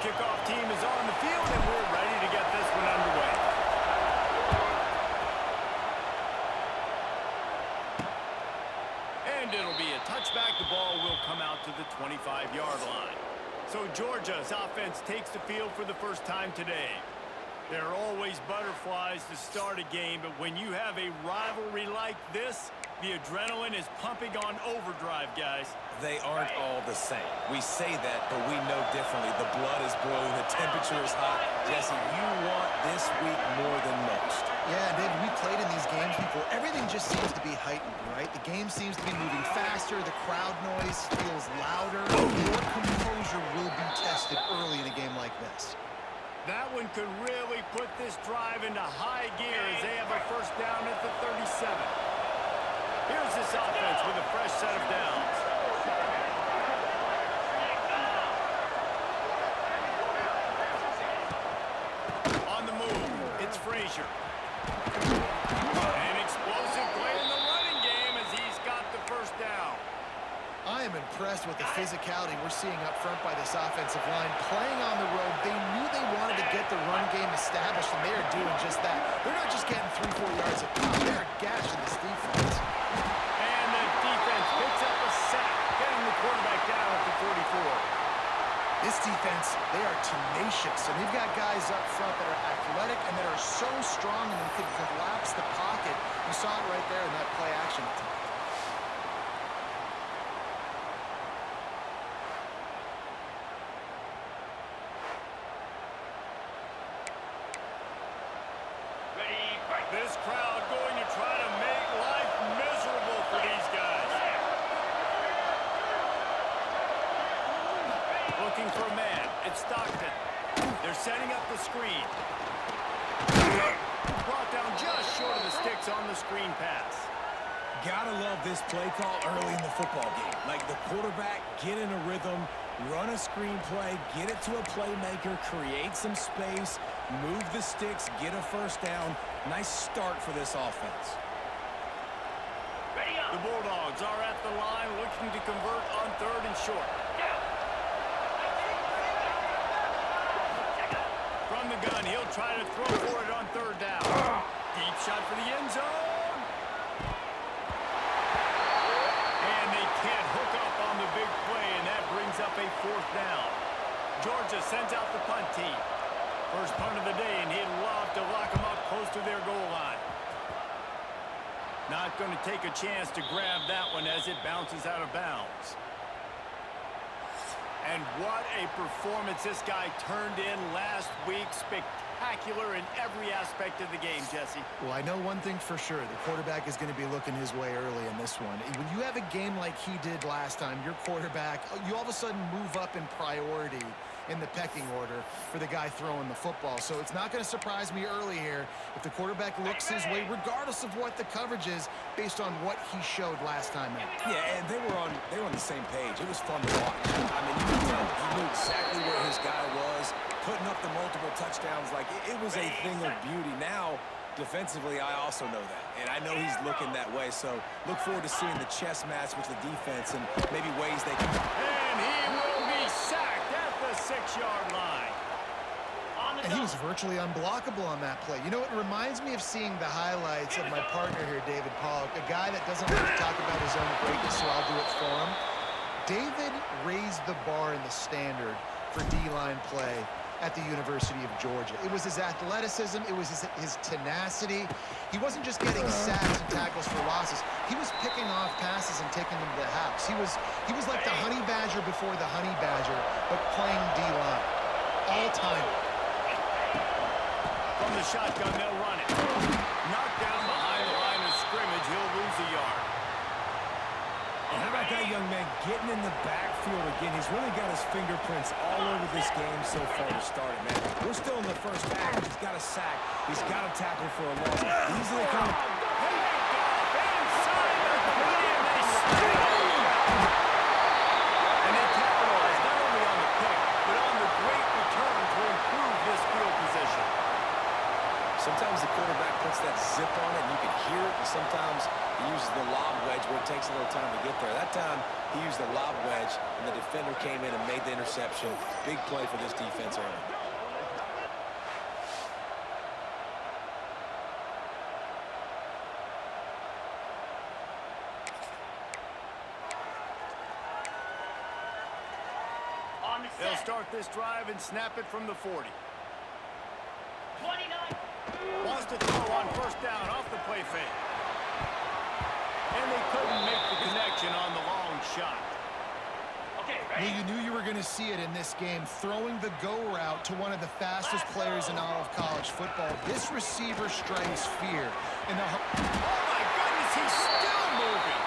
kickoff team is on the field, and we're ready to get this one underway. And it'll be a touchback. The ball will come out to the 25-yard line. So Georgia's offense takes the field for the first time today. There are always butterflies to start a game, but when you have a rivalry like this, the adrenaline is pumping on overdrive, guys. They aren't all the same. We say that, but we know differently. The blood is boiling. The temperature is hot. Jesse, you want this week more than most. Yeah, David, we played in these games before. Everything just seems to be heightened, right? The game seems to be moving faster. The crowd noise feels louder. Your composure will be tested early in a game like this. That one could really put this drive into high gear as they have a first down at the 37. Here's this offense with a fresh set of downs. On the move, it's Frazier. An explosive play in the running game as he's got the first down. I am impressed with the physicality we're seeing up front by this offensive line. Playing on the road, they knew they wanted to get the run game established, and they are doing just that. They're not just getting 3-4 yards a pop. They're gashing this defense. And the defense picks up a sack, getting the quarterback down at the 44. This defense, they are tenacious, and they've got guys up front that are athletic and that are so strong and they can collapse the pocket. You saw it right there in that play action attack. This crowd going to try to make life miserable for these guys. Looking for a man. It's Stockton. They're setting up the screen. Brought down just short of the sticks on the screen pass. Gotta love this play call early in the football game. Like the quarterback, get in a rhythm, run a screen play, get it to a playmaker, create some space, move the sticks, get a first down. Nice start for this offense. The Bulldogs are at the line looking to convert on 3rd and short. From the gun, he'll try to throw for it on 3rd down. Deep shot for the end zone. And they can't hook up on the big play, and that brings up a 4th down. Georgia sends out the punt team. First punt of the day, and he'd love to lock them up close to their goal line. Not going to take a chance to grab that one as it bounces out of bounds. And what a performance this guy turned in last week. Spectacular in every aspect of the game, Jesse. Well, I know one thing for sure. The quarterback is going to be looking his way early in this one. When you have a game like he did last time, your quarterback, you all of a sudden move up in priority in the pecking order for the guy throwing the football. So it's not going to surprise me early here if the quarterback looks his way, regardless of what the coverage is, based on what he showed last time out. Yeah, and they were on the same page. It was fun to watch. I mean, you could tell he knew exactly where his guy was, putting up the multiple touchdowns. Like, it was a thing of beauty. Now, defensively, I also know that. And I know he's looking that way. So look forward to seeing the chess match with the defense and maybe ways they can. And he will be sacked at the 6-yard line. And he was virtually unblockable on that play. You know, it reminds me of seeing the highlights of my partner here, David Pollock, a guy that doesn't like to talk about his own greatness, so I'll do it for him. David raised the bar in the standard for D-line play at the University of Georgia. It was his athleticism. It was his tenacity. He wasn't just getting sacks and tackles for losses. He was picking off passes and taking them to the house. He was like the honey badger before the honey badger, but playing D-line. All-time. From the shotgun, they'll run it. Knocked down behind the line of scrimmage. He'll lose a yard. And how about that young man getting in the backfield again? He's really got his fingerprints all over this game so far to start it, man. We're still in the first half. He's got a sack. He's got a tackle for a loss. These are the kind of... And they capitalize not only on the pick, but on the great return to improve this field position. Sometimes the quarterback puts that zip on it, and you can hear it, and sometimes he uses the lob wedge where it takes a little time to get there. That time, he used the lob wedge, and the defender came in and made the interception. Big play for this defense early. They'll start this drive and snap it from the 40. 29. Wants to throw on first down off the play fake. And they couldn't make the connection on the long shot. Okay, Well, ready? you knew you were going to see it in this game, throwing the go route to one of the fastest players in all of college football. This receiver strikes fear. Oh, my goodness, he's still moving.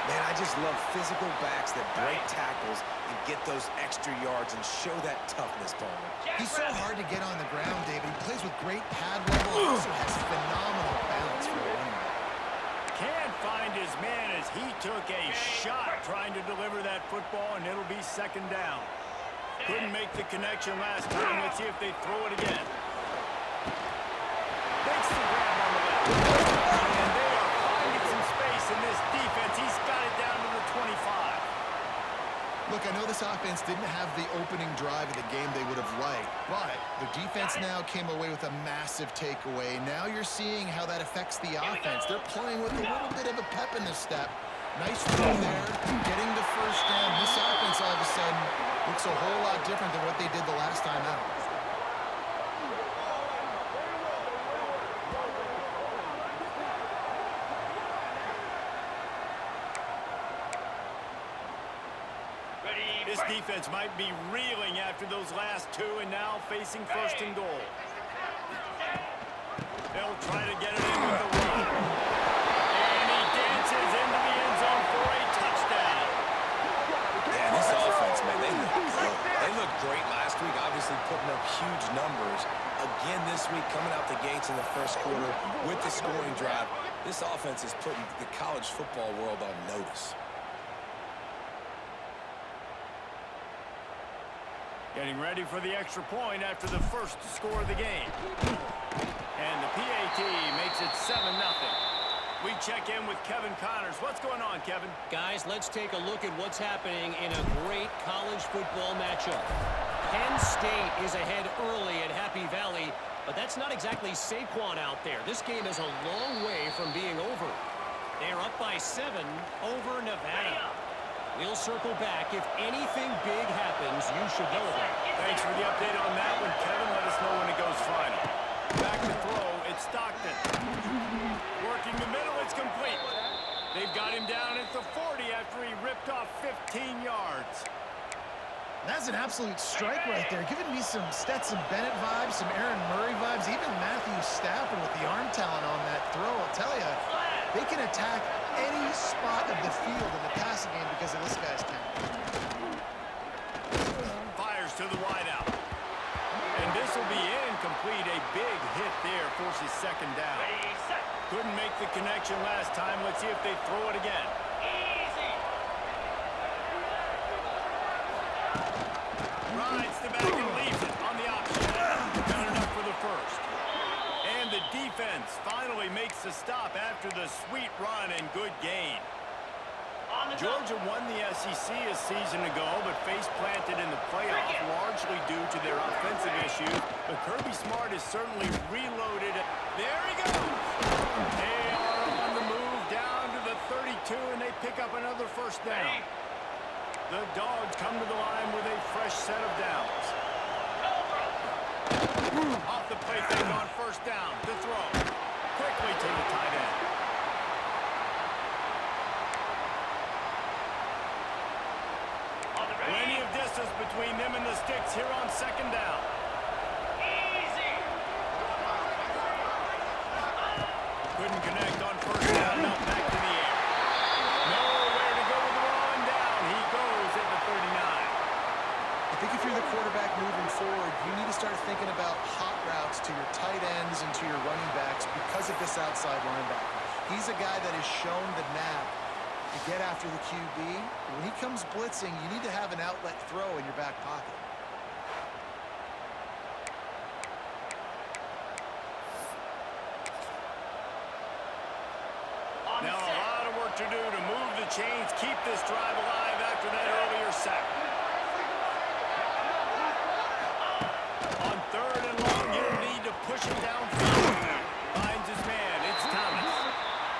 Man, I just love physical backs that break tackles and get those extra yards and show that toughness, Palmer. He's so hard to get on the ground, David. He plays with great pad level. Also has phenomenal balance for a running back. Can't find his man as he took a shot trying to deliver that football, and it'll be second down. Couldn't make the connection last time. Let's see if they throw it again. Makes the grab on the left. And they are finding some space in this defense. He's got it down to the 25. Look, I know this offense didn't have the opening drive of the game they would have liked, but the defense now came away with a massive takeaway. Now you're seeing how that affects the offense. They're playing with a little bit of a pep in the step. Nice throw there, getting the first down. This offense all of a sudden looks a whole lot different than what they did the last time out. This defense might be reeling after those last two and now facing first and goal. They'll try to get it in with the run. And he dances into the end zone for a touchdown. Yeah, this offense, man, they look good. They looked great last week, obviously putting up huge numbers. Again this week, coming out the gates in the first quarter with the scoring drive. This offense is putting the college football world on notice. Getting ready for the extra point after the first score of the game. And the PAT makes it 7-0. We check in with Kevin Connors. What's going on, Kevin? Guys, let's take a look at what's happening in a great college football matchup. Penn State is ahead early at Happy Valley, but that's not exactly Saquon out there. This game is a long way from being over. They're up by 7 over Nevada. We'll circle back. If anything big happens, you should know about it. Thanks for the update on that one, Kevin. Let us know when it goes final. Back to throw. It's Stockton. Working the middle. It's complete. They've got him down at the 40 after he ripped off 15 yards. That's an absolute strike right there, giving me some Stetson Bennett vibes, some Aaron Murray vibes, even Matthew Stafford with the arm talent on that throw. I'll tell you, they can attack any spot of the field in the passing game because of this guy's talent. Fires to the wideout. And this will be incomplete. A big hit there forces second down. Ready, set. Couldn't make the connection last time. Let's see if they throw it again. Easy. Rides the back and leaves it on the option. Got enough for the first. And the defense finally makes the stop after the sweet run and good gain. On the Georgia won the SEC a season ago, but face-planted in the playoff largely due to their offensive issues. But Kirby Smart is certainly reloaded. There he goes! They are on the move down to the 32, and they pick up another first down. The Dogs come to the line with a fresh set of downs. Off the play fake on first down to throw. Quickly to the tight end. Plenty of distance between them and the sticks here on second down. Easy. Couldn't connect on first down. Now back to the air. Nowhere to go with the ball and down. He goes at the 39. I think if you're the quarterback moving forward, you need to start thinking about hot routes to your tight ends and to your running backs because of this outside linebacker. He's a guy that has shown the knack to get after the QB. When he comes blitzing, you need to have an outlet throw in your back pocket. On Now a set. lot of work to do to move chains keep this drive alive after that earlier sack. On 3rd and long, he'll need to push it downfield. Finds his man. It's Thomas.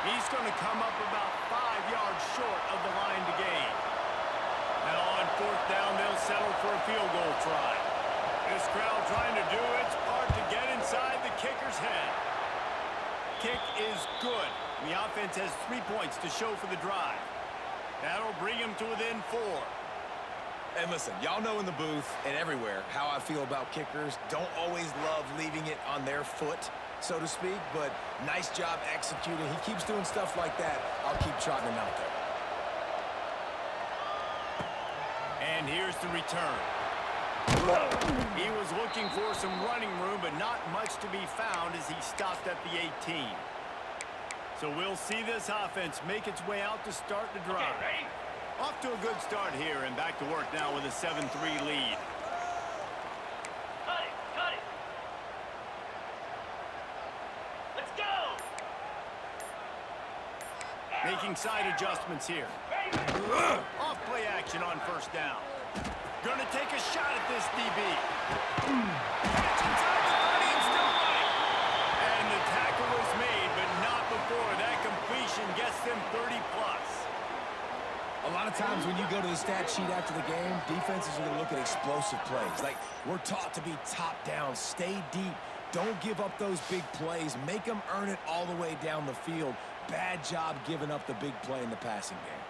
He's going to come up about 5 yards short of the line to gain. Now on 4th down, they'll settle for a field goal try. This crowd trying to do its part to get inside the kicker's head. Kick is good. The offense has 3 points to show for the drive. That'll bring him to within 4. And listen, y'all know in the booth and everywhere how I feel about kickers. Don't always love leaving it on their foot, so to speak, but nice job executing. He keeps doing stuff like that. I'll keep trotting him out there. And here's the return. He was looking for some running room, but not much to be found as he stopped at the 18. So we'll see this offense make its way out to start the drive. Okay, ready? Off to a good start here and back to work now with a 7-3 lead. Cut it, cut it. Let's go. Making side adjustments here. Off play action on 1st down. Gonna take a shot at this DB. Catch inside the 30 and still running. And the tackle was made, but not before that completion gets them 30+. A lot of times when you go to the stat sheet after the game, defenses are going to look at explosive plays. Like, we're taught to be top down, stay deep, don't give up those big plays, make them earn it all the way down the field. Bad job giving up the big play in the passing game.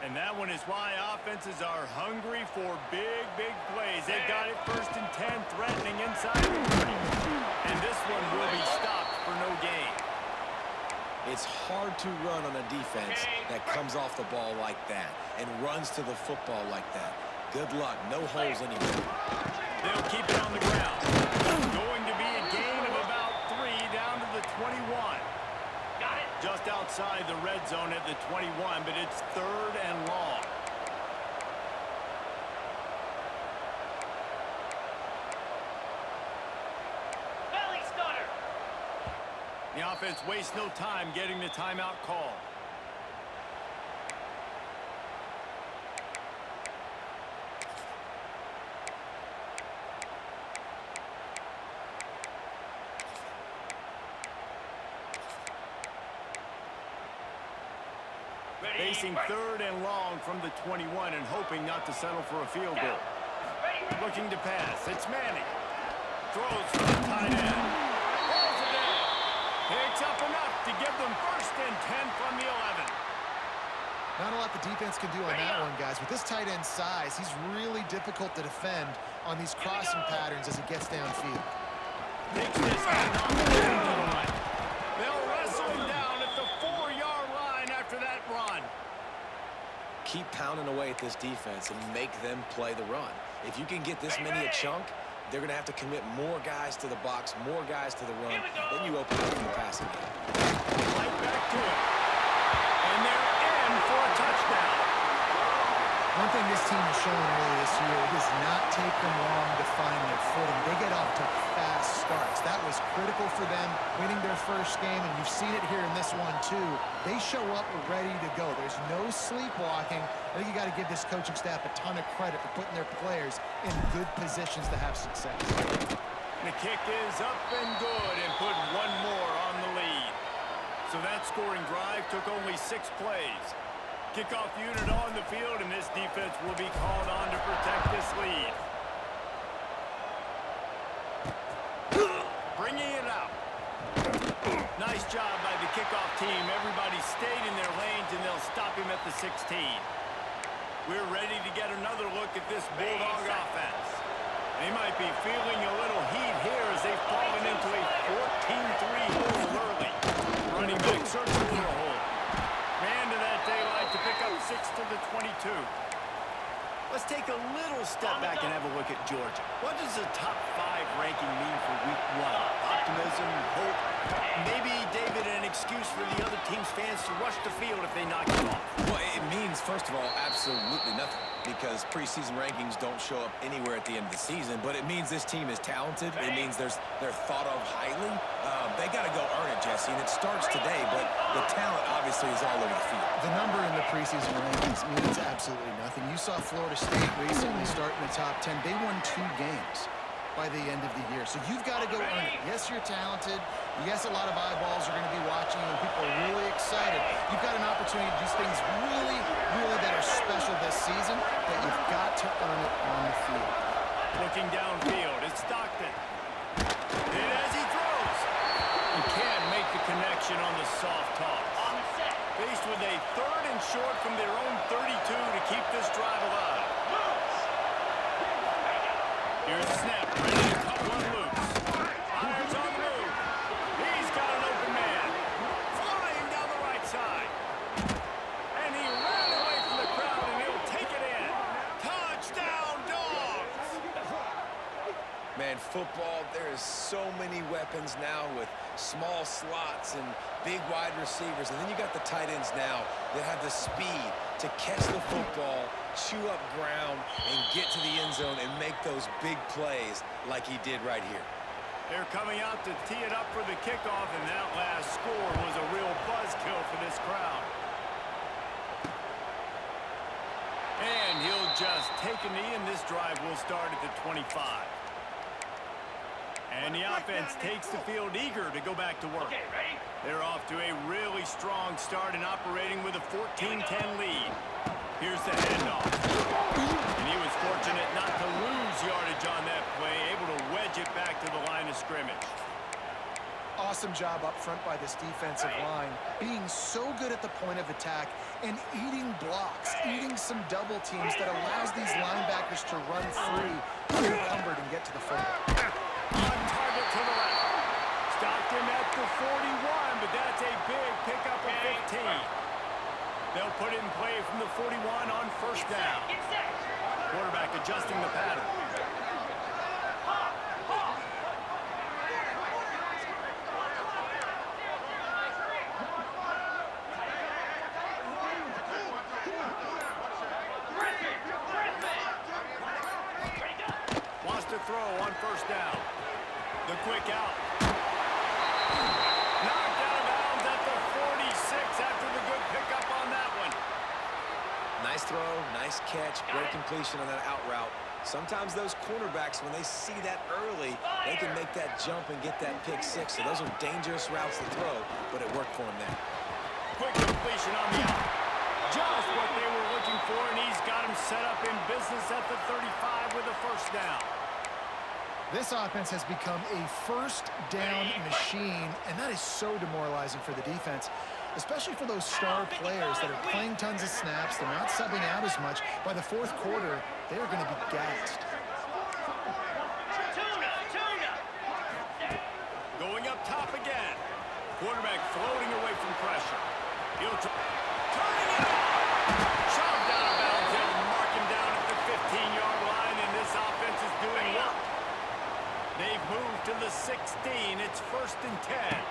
And that one is why offenses are hungry for big, big plays. They've got it 1st and 10, threatening inside the 30. And this one will be stopped for no gain. It's hard to run on a defense that comes off the ball like that and runs to the football like that. Good luck. No holes anywhere. They'll keep it on the ground. Going to be a gain of about 3 down to the 21. Got it. Just outside the red zone at the 21, but it's 3rd and long. Belly stutter. The offense wastes no time getting the timeout call. Ready, Facing break. 3rd and long from the 21 and hoping not to settle for a field goal. Ready, ready. Looking to pass. It's Manning. Throws for the tight end. Pulls it in. Picks up enough to give them 1st and 10 from the 11. Not a lot the defense can do on that one, guys. With this tight end size, he's really difficult to defend on these crossing patterns as he gets downfield. Takes this handoff down to the line. They'll wrestle him down at the 4-yard line after that run. Keep pounding away at this defense and make them play the run. If you can get this many a chunk, they're going to have to commit more guys to the box, more guys to the run. Then you open up in the passing game. Right back to it. And they're in for a touchdown. One thing this team has shown early this year, it does not take them long to find their footing. They get off to fast starts. That was critical for them winning their first game, and you've seen it here in this one too. They show up ready to go. There's no sleepwalking. I think you got to give this coaching staff a ton of credit for putting their players in good positions to have success. The kick is up and good and put one more on the lead. So that scoring drive took only 6 plays. Kickoff unit on the field, and this defense will be called on to protect this lead. Bringing it out. Nice job by the kickoff team. Everybody stayed in their lanes, and they'll stop him at the 16. We're ready to get another look at this Bulldog offense. They might be feeling a little heat here as they've fallen into a 14-3 hole early. Running back searching for a hole. Ran to that daylight to pick up 6 to the 22. Let's take a little step back and have a look at Georgia. What does the top 5 ranking mean for week 1? optimism, hope. Maybe, David, an excuse for the other team's fans to rush the field if they knock you off. Well, it means, first of all, absolutely nothing, because preseason rankings don't show up anywhere at the end of the season, but it means this team is talented. It means they're thought of highly. They got to go earn it, Jesse, and it starts today, but the talent obviously is all over the field. The number in the preseason rankings means absolutely nothing. You saw Florida State recently start in the top 10. They won 2 games by the end of the year. So you've got to go earn it. Yes, you're talented. Yes, a lot of eyeballs are going to be watching you, and people are really excited. You've got an opportunity to do things really, really that are special this season, but you've got to earn it on the field. Looking downfield, it's Stockton. And as he throws, he can't make the connection on the soft toss. On the set. Faced with a 3rd and short from their own 32 to keep this drive alive. Here's a snap, ready to cut one loose. Fires on the move. He's got an open man. Flying down the right side. And he ran away from the crowd, and he'll take it in. Touchdown, Dogs! Man, football, there is so many weapons now with small slots and big wide receivers. And then you got the tight ends now that have the speed to catch the football, chew up ground, and get to the end zone and make those big plays like he did right here. They're coming out to tee it up for the kickoff, and that last score was a real buzzkill for this crowd. And he'll just take a knee, and this drive will start at the 25. And the offense takes the field eager to go back to work. Okay, ready? They're off to a really strong start and operating with a 14-10 lead. Here's the handoff. And he was fortunate not to lose yardage on that play, able to wedge it back to the line of scrimmage. Awesome job up front by this defensive line, being so good at the point of attack and eating blocks, eating some double teams that allows these linebackers to run free, unencumbered, and get to the football. On target to the left. Stockton at the 41, but that's a big pickup of 15. They'll put it in play from the 41 on first down. Get set. Quarterback adjusting the pattern. Wants to throw on first down. The quick out. Knocked out of bounds at the 46 after the good pickup on that one. Nice throw, nice catch, great completion on that out route. Sometimes those cornerbacks, when they see that early, they can make that jump and get that pick 6. So those are dangerous routes to throw, but it worked for him there. Quick completion on the out. Just what they were looking for, and he's got him set up in business at the 35 with a first down. This offense has become a first down machine, and that is so demoralizing for the defense, especially for those star players that are playing tons of snaps. They're not subbing out as much. By the 4th quarter, they are going to be gassed. Tuna. Going up top again. Quarterback floating away from pressure. He'll turning it out. Shoved out of bounds and mark him down at the 15-yard line, and this offense is doing work. They've moved to the 16. It's 1st and 10.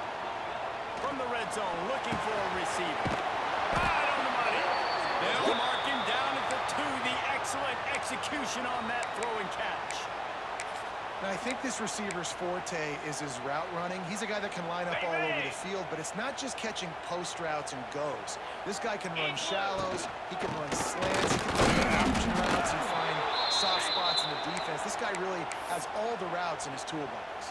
From the red zone, looking for a receiver. Right on the money. They'll mark him down at the 2. The excellent execution on that throw and catch. Now, I think this receiver's forte is his route running. He's a guy that can line up all over the field, but it's not just catching post routes and goes. This guy can run shallows, he can run slants, he can run option routes and find soft spots in the defense. This guy really has all the routes in his toolbox.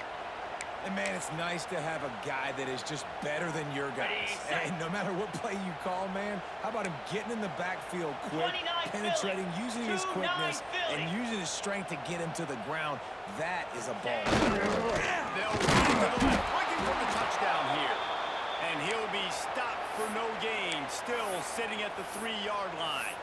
And, man, it's nice to have a guy that is just better than your guys. And no matter what play you call, man, how about him getting in the backfield quick, penetrating, using his quickness, and using his strength to get him to the ground. That is a ball. They'll run to the left, looking for the touchdown here. And he'll be stopped for no gain, still sitting at the 3-yard line.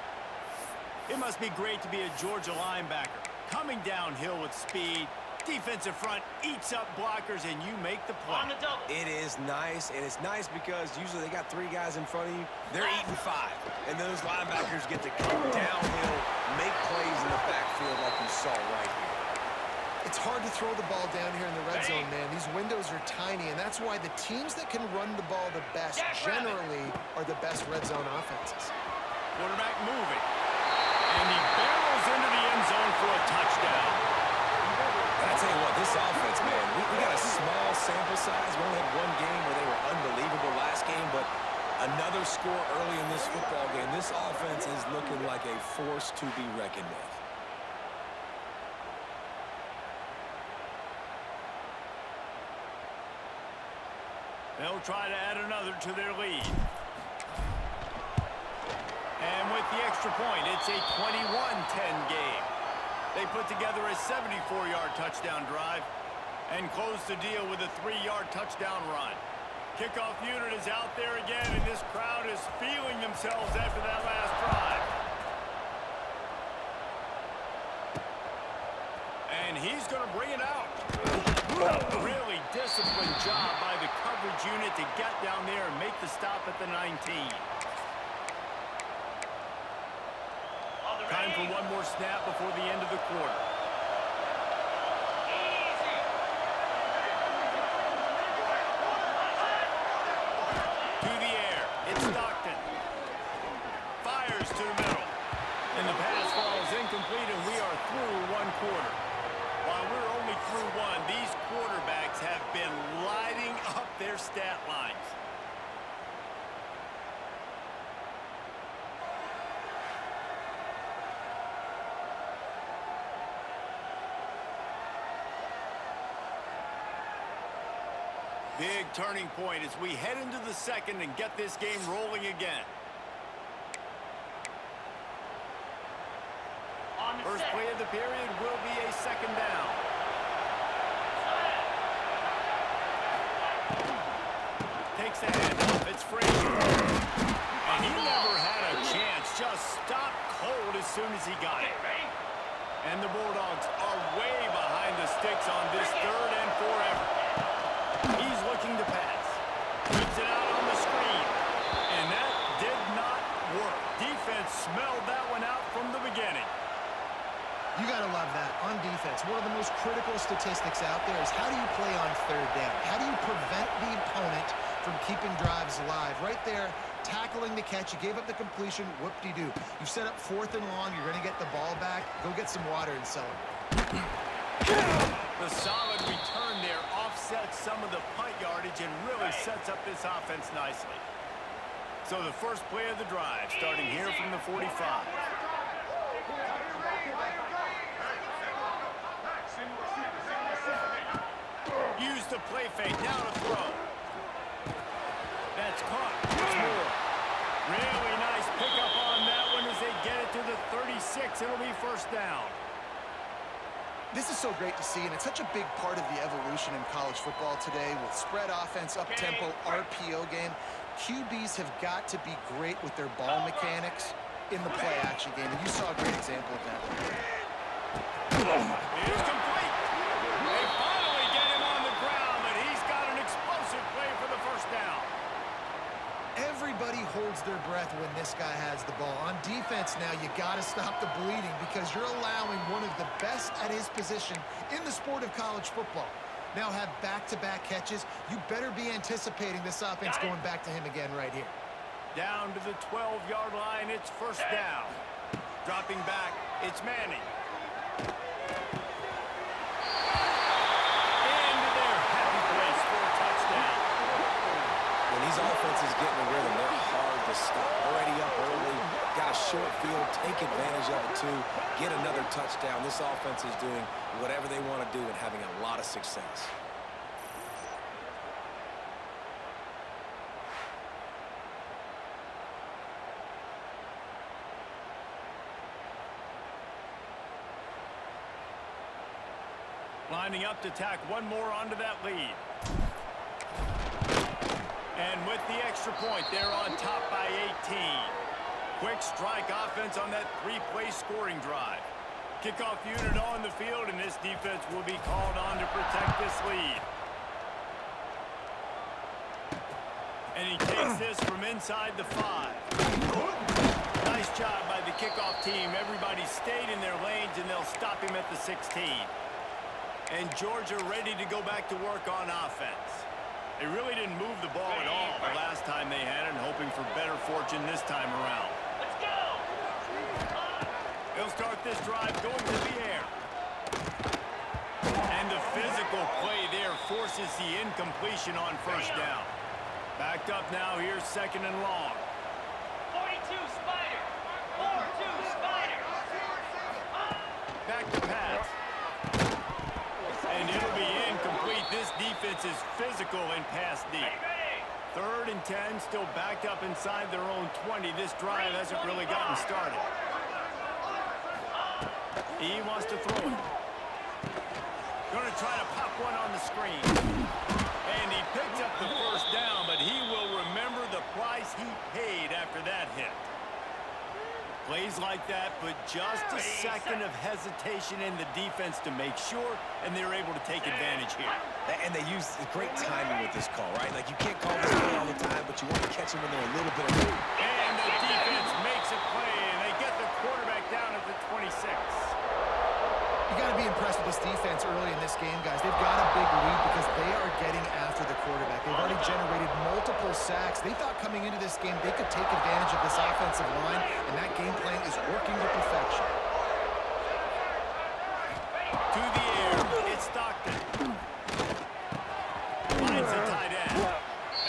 It must be great to be a Georgia linebacker. Coming downhill with speed, defensive front eats up blockers, and you make the play. On the double. It is nice, and it's nice because usually they got 3 guys in front of you. They're eating 5. And those linebackers get to come downhill, make plays in the backfield like you saw right here. It's hard to throw the ball down here in the red zone, man. These windows are tiny, and that's why the teams that can run the ball the best generally are the best red zone offenses. Quarterback moving. And he barrels into the end zone for a touchdown. And I tell you what, this offense, man, we got a small sample size. We only had one game where they were unbelievable last game, but another score early in this football game. This offense is looking like a force to be reckoned with. They'll try to add another to their lead. And with the extra point, it's a 21-10 game. They put together a 74-yard touchdown drive and close the deal with a 3-yard touchdown run. Kickoff unit is out there again, and this crowd is feeling themselves after that last drive. And he's going to bring it out. Really disciplined job by the coverage unit to get down there and make the stop at the 19. Time for one more snap before the end of the quarter. To the air. It's Stockton. Fires to the middle. And the pass falls incomplete, and we are through one quarter. While we're only through one, these quarterbacks have been lighting up their stat lines. Big turning point as we head into the second and get this game rolling again. First play of the period will be a second down. Takes the handoff. It's Frazier. And he never had a chance. Just stopped cold as soon as he got it. And the Bulldogs are way behind the sticks on this 3rd and 4 effort. He's looking to pass. Puts it out on the screen. And that did not work. Defense smelled that one out from the beginning. You got to love that. On defense, one of the most critical statistics out there is how do you play on 3rd down? How do you prevent the opponent from keeping drives alive? Right there, tackling the catch. You gave up the completion. Whoop-de-doo. You set up 4th and long. You're going to get the ball back. Go get some water and celebrate. The solid return there offsets some of the punt yardage and really sets up this offense nicely. So the first play of the drive starting here from the 45. Use the play fake, now to throw. That's caught. It's Moore. Really nice pickup on that one as they get it to the 36. It'll be first down. This is so great to see, and it's such a big part of the evolution in college football today with spread offense, up-tempo, RPO game. QBs have got to be great with their ball mechanics in the play-action game, and you saw a great example of that. It is complete. They finally get him on the ground, but he's got an explosive play for the first down. Everybody holds their breath when this guy has the ball. On defense now, you got to stop the bleeding because you're allowing one of the best at his position in the sport of college football. Now have back-to-back catches. You better be anticipating this offense going back to him again right here. Down to the 12-yard line, it's first down. Dropping back, it's Manning. Into their happy place for a touchdown. When these offenses get in the rhythm, they're hard to stop. Already up early, got a short field, take advantage of it too, get another touchdown. This offense is doing whatever they want to do and having a lot of success. Lining up to tack one more onto that lead. And with the extra point, they're on top by 18. Quick strike offense on that 3-play scoring drive. Kickoff unit on the field, and this defense will be called on to protect this lead. And he takes this from inside the 5. Nice job by the kickoff team. Everybody stayed in their lanes, and they'll stop him at the 16. And Georgia ready to go back to work on offense. They really didn't move the ball at all the last time they had it, and hoping for better fortune this time around. Let's go. They'll start this drive going to the air. And the physical play there forces the incompletion on first down. Backed up now, here's second and long. 42 Spider. 4-2 Spider. Back to pass. And it'll be incomplete. This defense is physical in pass deep. Third and 10, still backed up inside their own 20. This drive hasn't really gotten started. He wants to throw it. Going to try to pop one on the screen. And he picks up the first down, but he will remember the price he paid after that hit. Plays like that, but just a second of hesitation in the defense to make sure, and they're able to take advantage here. And they use great timing with this call, right? Like, you can't call this play all the time, but you want to catch them when they're a little bit of... And the defense makes a play, and they get the quarterback down at the 26. You got to be impressed with this defense early in this game, guys. They've got a big lead because they are getting after the quarterback. They've already generated multiple sacks. They thought coming into this game they could take advantage of this offensive line, and that game plan is working to perfection. To the air, it's Stockton. Finds the tight end.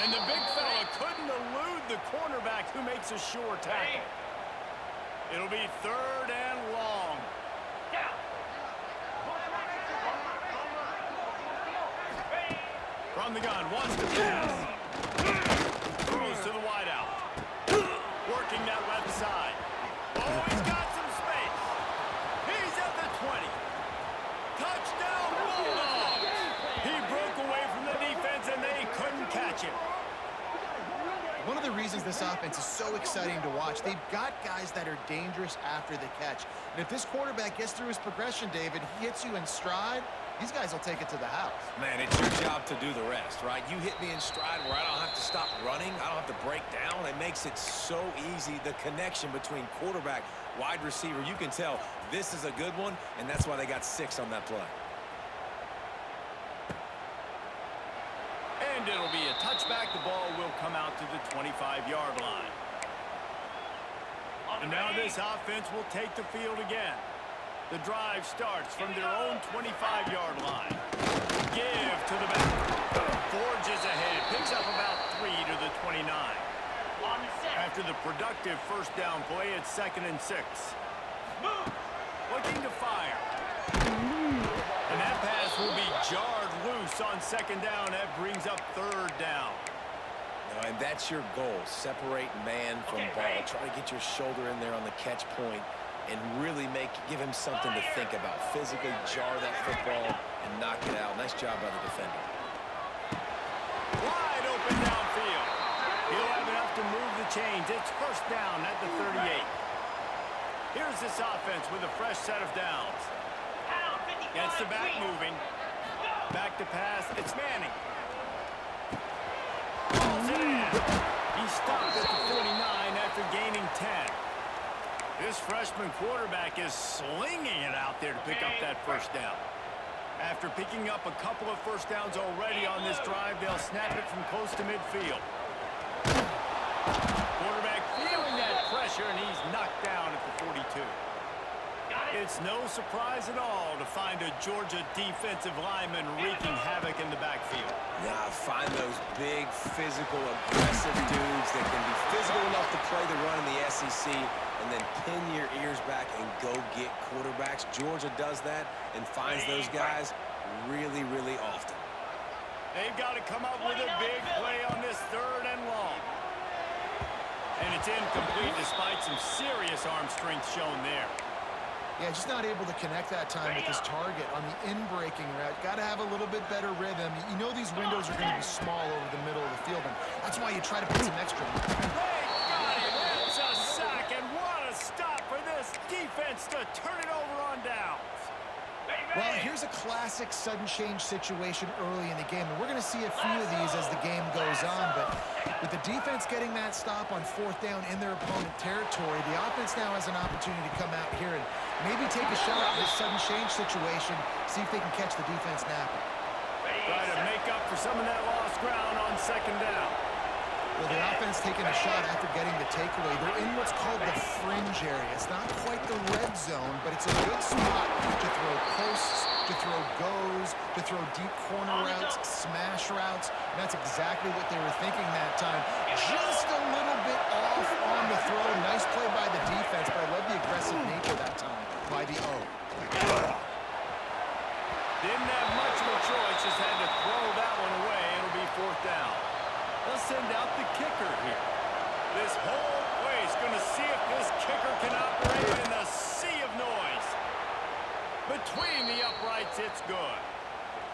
And the big fella couldn't elude the cornerback who makes a sure tackle. It'll be third and long. From the gun, wants to pass. Throws to the wideout. Working that left side. Oh, he's got some space. He's at the 20. Touchdown, Bulldogs. He broke away from the defense, and they couldn't catch him. One of the reasons this offense is so exciting to watch, they've got guys that are dangerous after the catch. And if this quarterback gets through his progression, David, he hits you in stride, these guys will take it to the house. Man, it's your job to do the rest, right? You hit me in stride where I don't have to stop running. I don't have to break down. It makes it so easy. The connection between quarterback, wide receiver, you can tell this is a good one, and that's why they got 6 on that play. And it'll be a touchback. The ball will come out to the 25-yard line. And now this offense will take the field again. The drive starts from their own 25-yard line. Give to the back. Forges ahead. Picks up about 3 to the 29. After the productive first down play, it's second and 6. Looking to fire. And that pass will be jarred loose on second down. That brings up third down. And that's your goal. Separate man from ball. Try to get your shoulder in there on the catch point and really give him something to think about. Physically jar that football and knock it out. Nice job by the defender. Wide open downfield. He'll have enough to move the chains. It's first down at the 38. Here's this offense with a fresh set of downs. Gets the back moving. Back to pass. It's Manning. Calls it in. He stopped at the 49 after gaining 10. This freshman quarterback is slinging it out there to pick up that first down. After picking up a couple of first downs already on this drive, they'll snap it from close to midfield. Quarterback feeling that pressure, and he's knocked down at the 42. It's no surprise at all to find a Georgia defensive lineman wreaking havoc in the backfield. Yeah, find those big, physical, aggressive dudes that can be physical enough to play the run in the SEC and then pin your ears back and go get quarterbacks. Georgia does that and finds those guys really, really often. They've got to come up with a big play on this third and long. And it's incomplete despite some serious arm strength shown there. Yeah, just not able to connect that time with his target on the in-breaking route. Got to have a little bit better rhythm. You know these windows are going to be small over the middle of the field, and that's why you try to put some extra. They got it. That's a sack, and what a stop for this defense to turn it over on downs. Well, here's a classic sudden change situation early in the game, and we're going to see a few of these as the game goes on, but with the defense getting that stop on 4th down in their opponent territory, the offense now has an opportunity to come out here and maybe take a shot at this sudden change situation, see if they can catch the defense napping. Try to make up for some of that lost ground on 2nd down. Well, the offense taking a shot after getting the takeaway. They're in what's called the fringe area. It's not quite the red zone, but it's a good spot to throw posts, to throw goes, to throw deep corner routes, smash routes. And that's exactly what they were thinking that time. Just a little bit off on the throw. Nice play by the defense, but I love the aggressive nature that time by the O. Didn't have much of a choice, just had to throw that one away. It'll be 4th down. They'll send out the kicker here. This whole place going to see if this kicker can operate in a sea of noise. Between the uprights, it's good.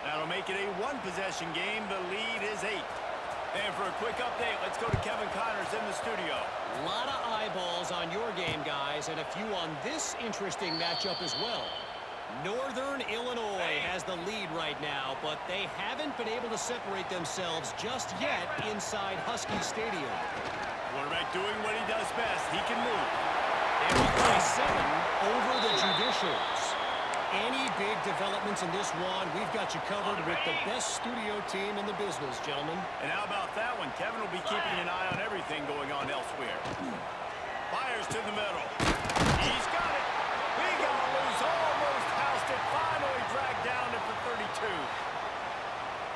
That'll make it a 1-possession game. The lead is 8. And for a quick update, let's go to Kevin Connors in the studio. A lot of eyeballs on your game, guys, and a few on this interesting matchup as well. Northern Illinois has the lead right now, but they haven't been able to separate themselves just yet inside Husky Stadium. Quarterback doing what he does best. He can move. And up by 7 over the Judicials. Any big developments in this one, we've got you covered with the best studio team in the business, gentlemen. And how about that one? Kevin will be keeping an eye on everything going on elsewhere. Fires to the middle. He's got it. He got loose. Almost housed it. Finally dragged down at the 32.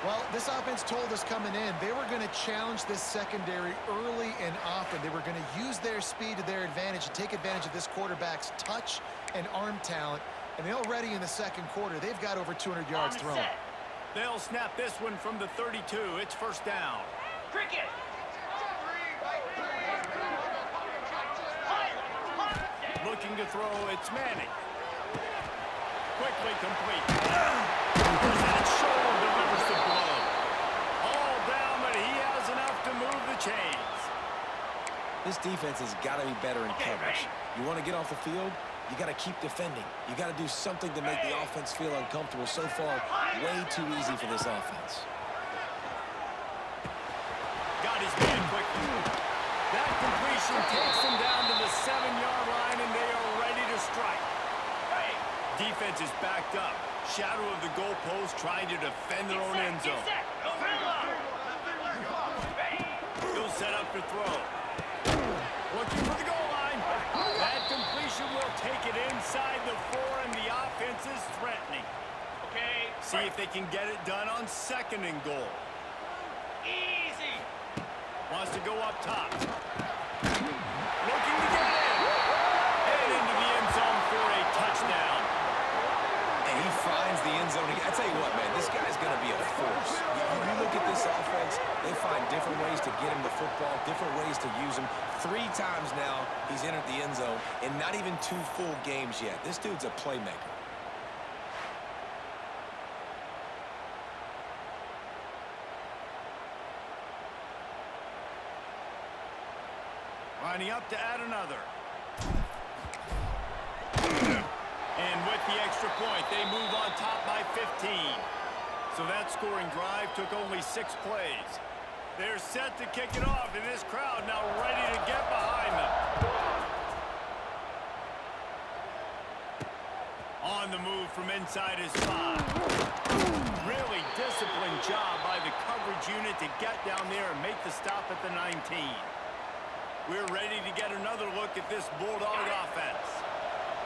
Well, this offense told us coming in they were going to challenge this secondary early and often. They were going to use their speed to their advantage and take advantage of this quarterback's touch and arm talent. And already in the 2nd quarter, they've got over 200 yards thrown. They'll snap this one from the 32. It's 1st down. Cricket. Looking to throw, it's Manning. Quickly complete. That shoulder delivers the blow. All down, but he has enough to move the chains. This defense has got to be better in coverage. You want to get off the field, you got to keep defending. You got to do something to make the offense feel uncomfortable. So far, way too easy for this offense. Got his man quickly. That completion takes him down to the 7-yard line, and they are ready to strike. Defense is backed up. Shadow of the goalpost, trying to defend their own end zone. He'll set up to throw. Looking for the goal line. That completion will take it inside the 4, and the offense is threatening. Okay. See if they can get it done on 2nd and goal. Easy. Wants to go up top. Looking to get in. And into the end zone for a touchdown. And he finds the end zone. I tell you what, man, this guy's going to be a force. You look at this offense, they find different ways to get him the football, different ways to use him. 3 times now he's entered the end zone, and not even 2 full games yet. This dude's a playmaker. Lining up to add another. And with the extra point, they move on top by 15. So that scoring drive took only 6 plays. They're set to kick it off, and this crowd now ready to get behind them. On the move from inside his 5. Really disciplined job by the coverage unit to get down there and make the stop at the 19. We're ready to get another look at this Bulldog offense.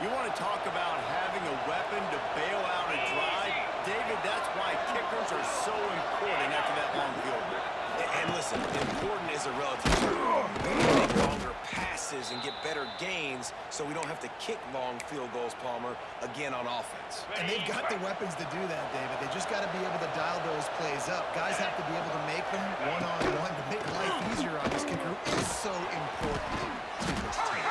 You want to talk about having a weapon to bail out a drive? David, that's why kickers are so important after that long field goal. And listen, important is a relative term. We need to make longer passes and get better gains so we don't have to kick long field goals, Palmer, again on offense. And they've got the weapons to do that, David. They just got to be able to dial those plays up. Guys have to be able to make them one-on-one to make life easier on this kicker. It's so important to this team.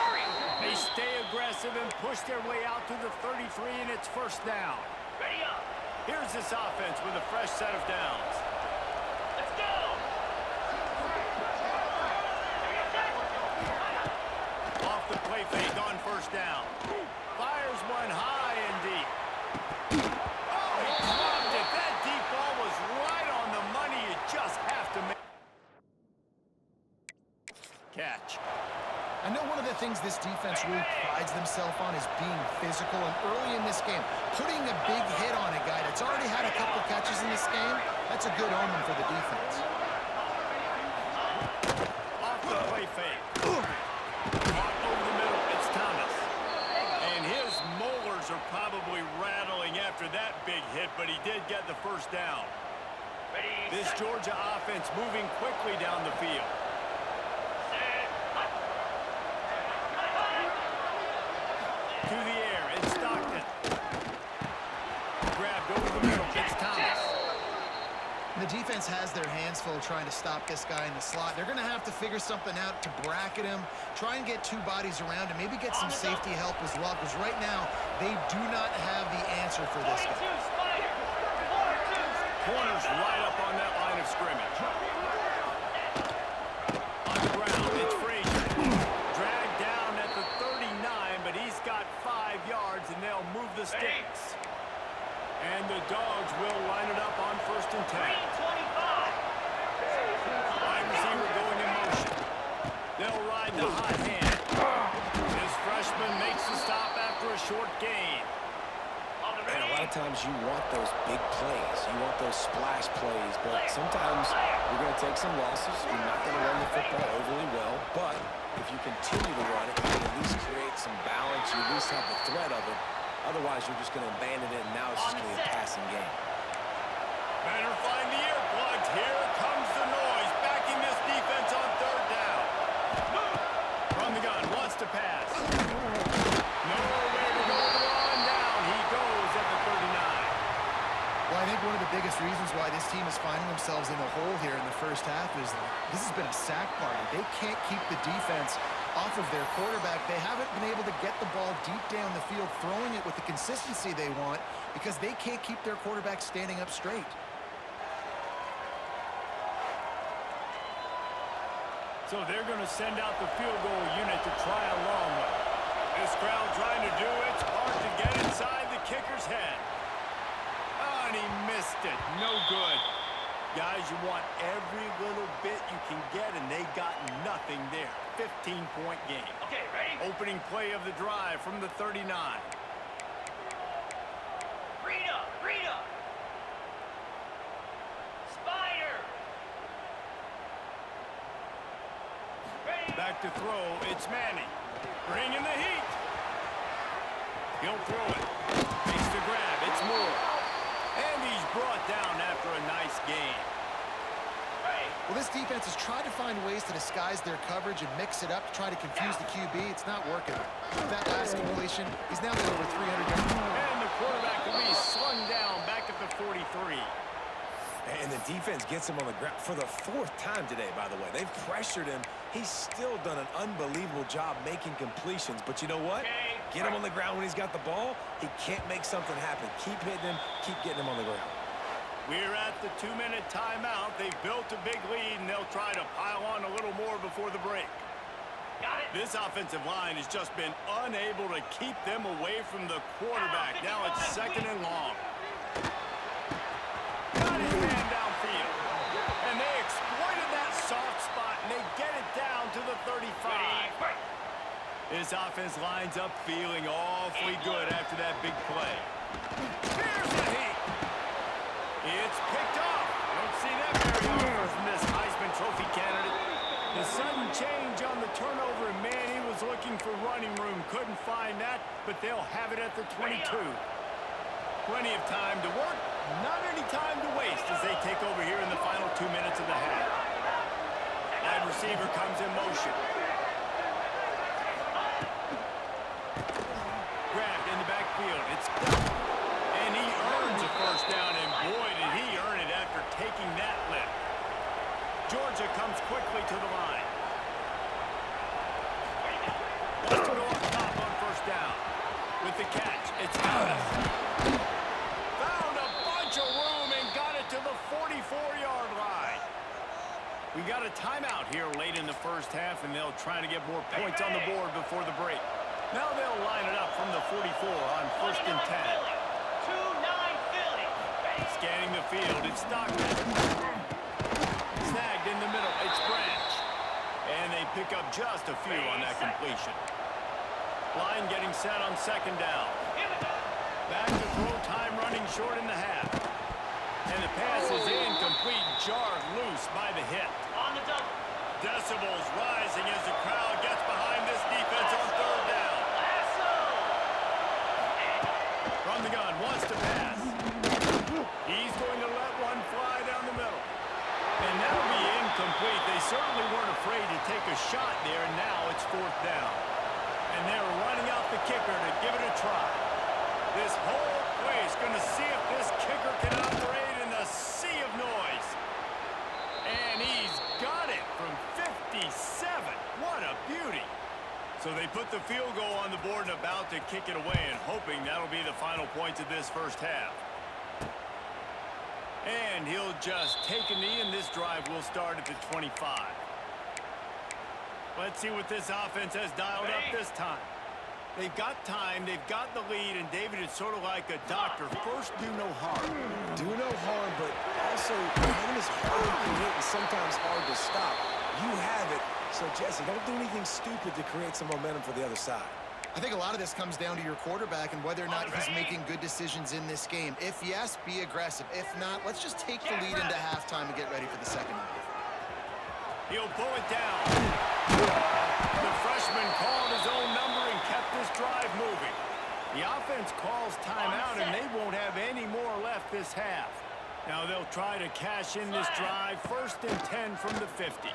They stay aggressive and push their way out to the 33, and it's 1st down. Ready up. Here's this offense with a fresh set of downs. Let's go. Off the play fake on 1st down. Fires one high and deep. the things this defense really prides themselves on is being physical. And early in this game, putting a big hit on a guy that's already had a couple catches in this game, that's a good omen for the defense. Off the play fake. Off over the middle, it's Thomas. And his molars are probably rattling after that big hit, but he did get the first down. This Georgia offense moving quickly down the field. To the air, it's Stockton. Grabbed over the middle, it's Thomas. The defense has their hands full trying to stop this guy in the slot. They're going to have to figure something out to bracket him, try and get two bodies around and maybe get some safety help as well, because right now they do not have the answer for this guy. Corners right up on that line of scrimmage. On the ground, it's Frazier. Dragged down at the 39, but he's got 5 yards, and they'll move the sticks. And the Dogs will line it up on 1st and 10. Wide receiver going in motion. They'll ride the hot hand. This freshman makes the stop after a short gain. And a lot of times you want those big plays. You want those splash plays. But sometimes you're going to take some losses. You're not going to run the football overly well. But if you continue to run it, you can at least create some balance. You at least have the threat of it. Otherwise, you're just going to abandon it, and now it's just going to be a passing game. Better find the earplugs. Here comes the noise. Backing this defense on 3rd down. From the gun, wants to pass. Nowhere to go on down. He goes at the 39. Well, I think one of the biggest reasons why this team is finding themselves in a hole here in the first half is this has been a sack party. They can't keep the defense off of their quarterback. They haven't been able to get the ball deep down the field, throwing it with the consistency they want because they can't keep their quarterback standing up straight. So they're going to send out the field goal unit to try a long one. This crowd trying to do its part to get inside the kicker's head. Oh, and he missed it. No good. Guys, you want every little bit you can get, and they got nothing there. 15-point game. Okay, ready? Opening play of the drive from the 39. Rita! Spider! Ready? Back to throw, it's Manning. Bringing the heat. He'll throw it. Makes the grab, it's Moore. And he's brought down after a nice game. Well, this defense has tried to find ways to disguise their coverage and mix it up to try to confuse the QB. It's not working. With that last completion, he's now got over 300 yards. And the quarterback will be slung down back at the 43. And the defense gets him on the ground for the 4th time today, by the way. They've pressured him. He's still done an unbelievable job making completions. But you know what? Get him on the ground when he's got the ball. He can't make something happen. Keep hitting him. Keep getting him on the ground. We're at the 2-minute timeout. They've built a big lead, and they'll try to pile on a little more before the break. Got it. This offensive line has just been unable to keep them away from the quarterback. Now it's 2nd and long. Got his man downfield. And they exploited that soft spot, and they get it down to the 35. This offense lines up feeling awfully good after that big play. Here's the heat. It's picked off. Don't see that very often from this Heisman Trophy candidate. The sudden change on the turnover, and Manning was looking for running room. Couldn't find that, but they'll have it at the 22. Plenty of time to work. Not any time to waste as they take over here in the final 2 minutes of the half. Wide receiver comes in motion. Grabbed in the backfield. It's done. And he earns a first down, and boy, did he earn it after taking that lift. Georgia comes quickly to the line. Wants to go up top on 1st down. With the catch, it's Thomas. Found a bunch of room and got it to the 44-yard line. We got a timeout here late in the first half, and they'll try to get more points on the board before the break. Now they'll line it up from the 44 on 1st and 10. Scanning the field, it's Stockton. Snagged in the middle, it's Branch. And they pick up just a few on that completion. Line getting set on second down. Here we go. Back to throw time running short in the half. And the pass is incomplete, jarred loose by the hit. On the double. Decibels rising as the crowd gets behind this defense on third down. Lasso. From the gun, wants to pass. He's going to let one fly down the middle. And that'll be incomplete. They certainly weren't afraid to take a shot there, and now it's fourth down. And they're running out the kicker to give it a try. This whole place going to see if this kicker can operate in the sea of noise. And he's got it from 57. What a beauty. So they put the field goal on the board and about to kick it away, and hoping that'll be the final points of this first half. And he'll just take a knee, and this drive will start at the 25. Let's see what this offense has dialed up this time. They've got time, they've got the lead, and David, it's sort of like a doctor. First, do no harm. Do no harm, but also, the game is hard to hit and sometimes hard to stop. You have it, so Jesse, don't do anything stupid to create some momentum for the other side. I think a lot of this comes down to your quarterback and whether or not he's making good decisions in this game. If yes, be aggressive. If not, let's just take the lead into halftime and get ready for the second half. He'll pull it down. The freshman called his own number and kept this drive moving. The offense calls timeout, and they won't have any more left this half. Now they'll try to cash in this drive. First and 10 from the 50.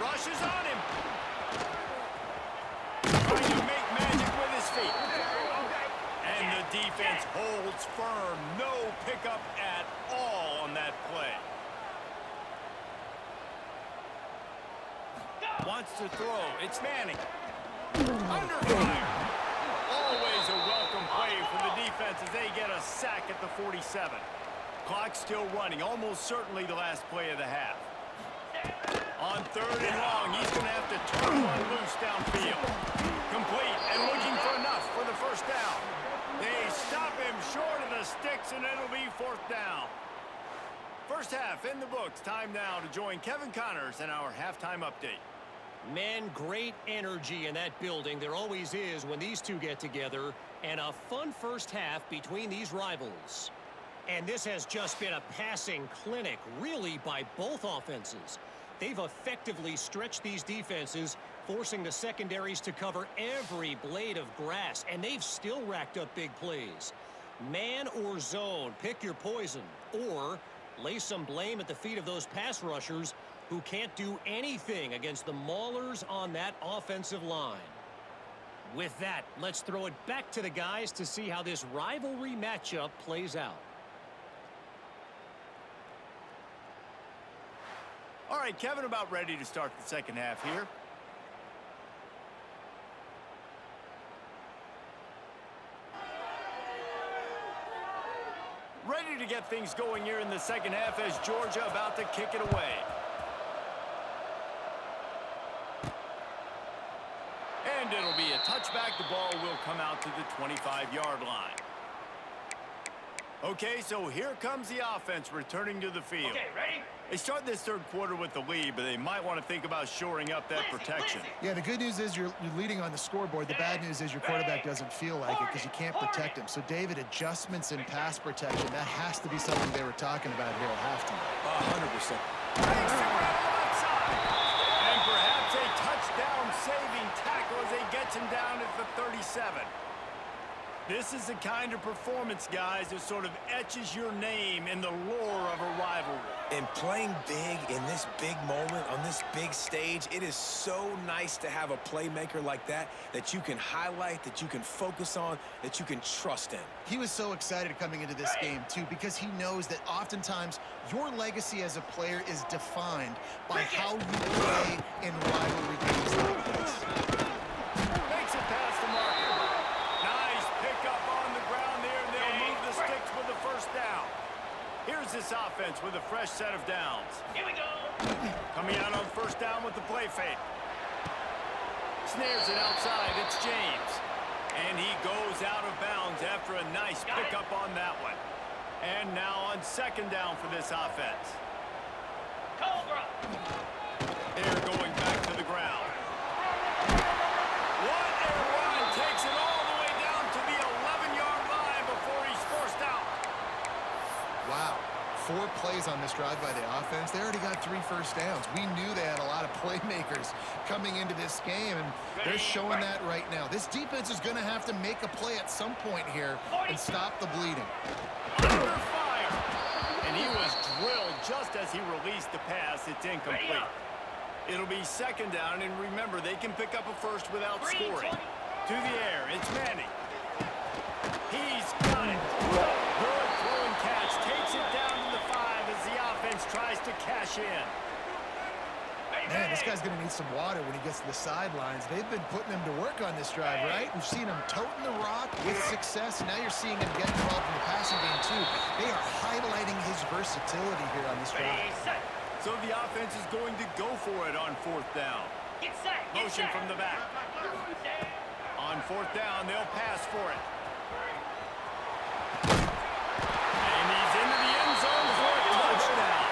Rushes on him. Trying to make magic with his feet. And the defense holds firm. No pickup at all on that play. Wants to throw. It's Manning. Under fire. Always a welcome play for the defense as they get a sack at the 47. Clock still running. Almost certainly the last play of the half. On third and long, he's going to have to turn one loose downfield. Complete and looking for enough for the first down. They stop him short of the sticks, and it'll be fourth down. First half in the books. Time now to join Kevin Connors in our halftime update. Man, great energy in that building. There always is when these two get together. And a fun first half between these rivals. And this has just been a passing clinic, really, by both offenses. They've effectively stretched these defenses, forcing the secondaries to cover every blade of grass, and they've still racked up big plays. Man or zone, pick your poison, or lay some blame at the feet of those pass rushers who can't do anything against the maulers on that offensive line. With that, let's throw it back to the guys to see how this rivalry matchup plays out. All right, Kevin, about ready to start the second half here. Ready to get things going here in the second half as Georgia about to kick it away. And it'll be a touchback. The ball will come out to the 25-yard line. Okay, so here comes the offense returning to the field. Okay, ready? They start this third quarter with the lead, but they might want to think about shoring up that protection. Yeah, the good news is you're leading on the scoreboard. The bad news is your quarterback doesn't feel like it because you can't protect him. So, David, adjustments in pass protection, that has to be something they were talking about here at halftime. 100%. And perhaps a touchdown-saving tackle as he gets him down at the 37. This is the kind of performance, guys, that sort of etches your name in the lore of a rivalry. And playing big in this big moment, on this big stage, it is so nice to have a playmaker like that you can highlight, that you can focus on, that you can trust in. He was so excited coming into this game, too, because he knows that oftentimes your legacy as a player is defined by how you play in rivalry games like this. Makes it past the marker. Nice pickup on the ground there, and they'll move the sticks with the first down. Here's this offense with a fresh set of downs. Here we go. Coming out on first down with the play fake. Snares it outside. It's James. And he goes out of bounds after a nice pickup on that one. And now on second down for this offense. Cobra. They're going back to the ground. wow. 4 plays on this drive by the offense. They already got 3 first downs. We knew they had a lot of playmakers coming into this game, and they're showing that right now. This defense is going to have to make a play at some point here and stop the bleeding. Under fire. And he was drilled just as he released the pass. It's incomplete. It'll be second down, and remember, they can pick up a first without scoring. To the air, it's Manning. He's got it. Good throw and catch. Takes it down to the 5 as the offense tries to cash in. Man, this guy's going to need some water when he gets to the sidelines. They've been putting him to work on this drive, right? We've seen him toting the rock with success. Now you're seeing him get involved in the passing game, too. They are highlighting his versatility here on this drive. So the offense is going to go for it on 4th down. Get set. Motion from the back. On 4th down, they'll pass for it. And he's into the end zone for a touchdown.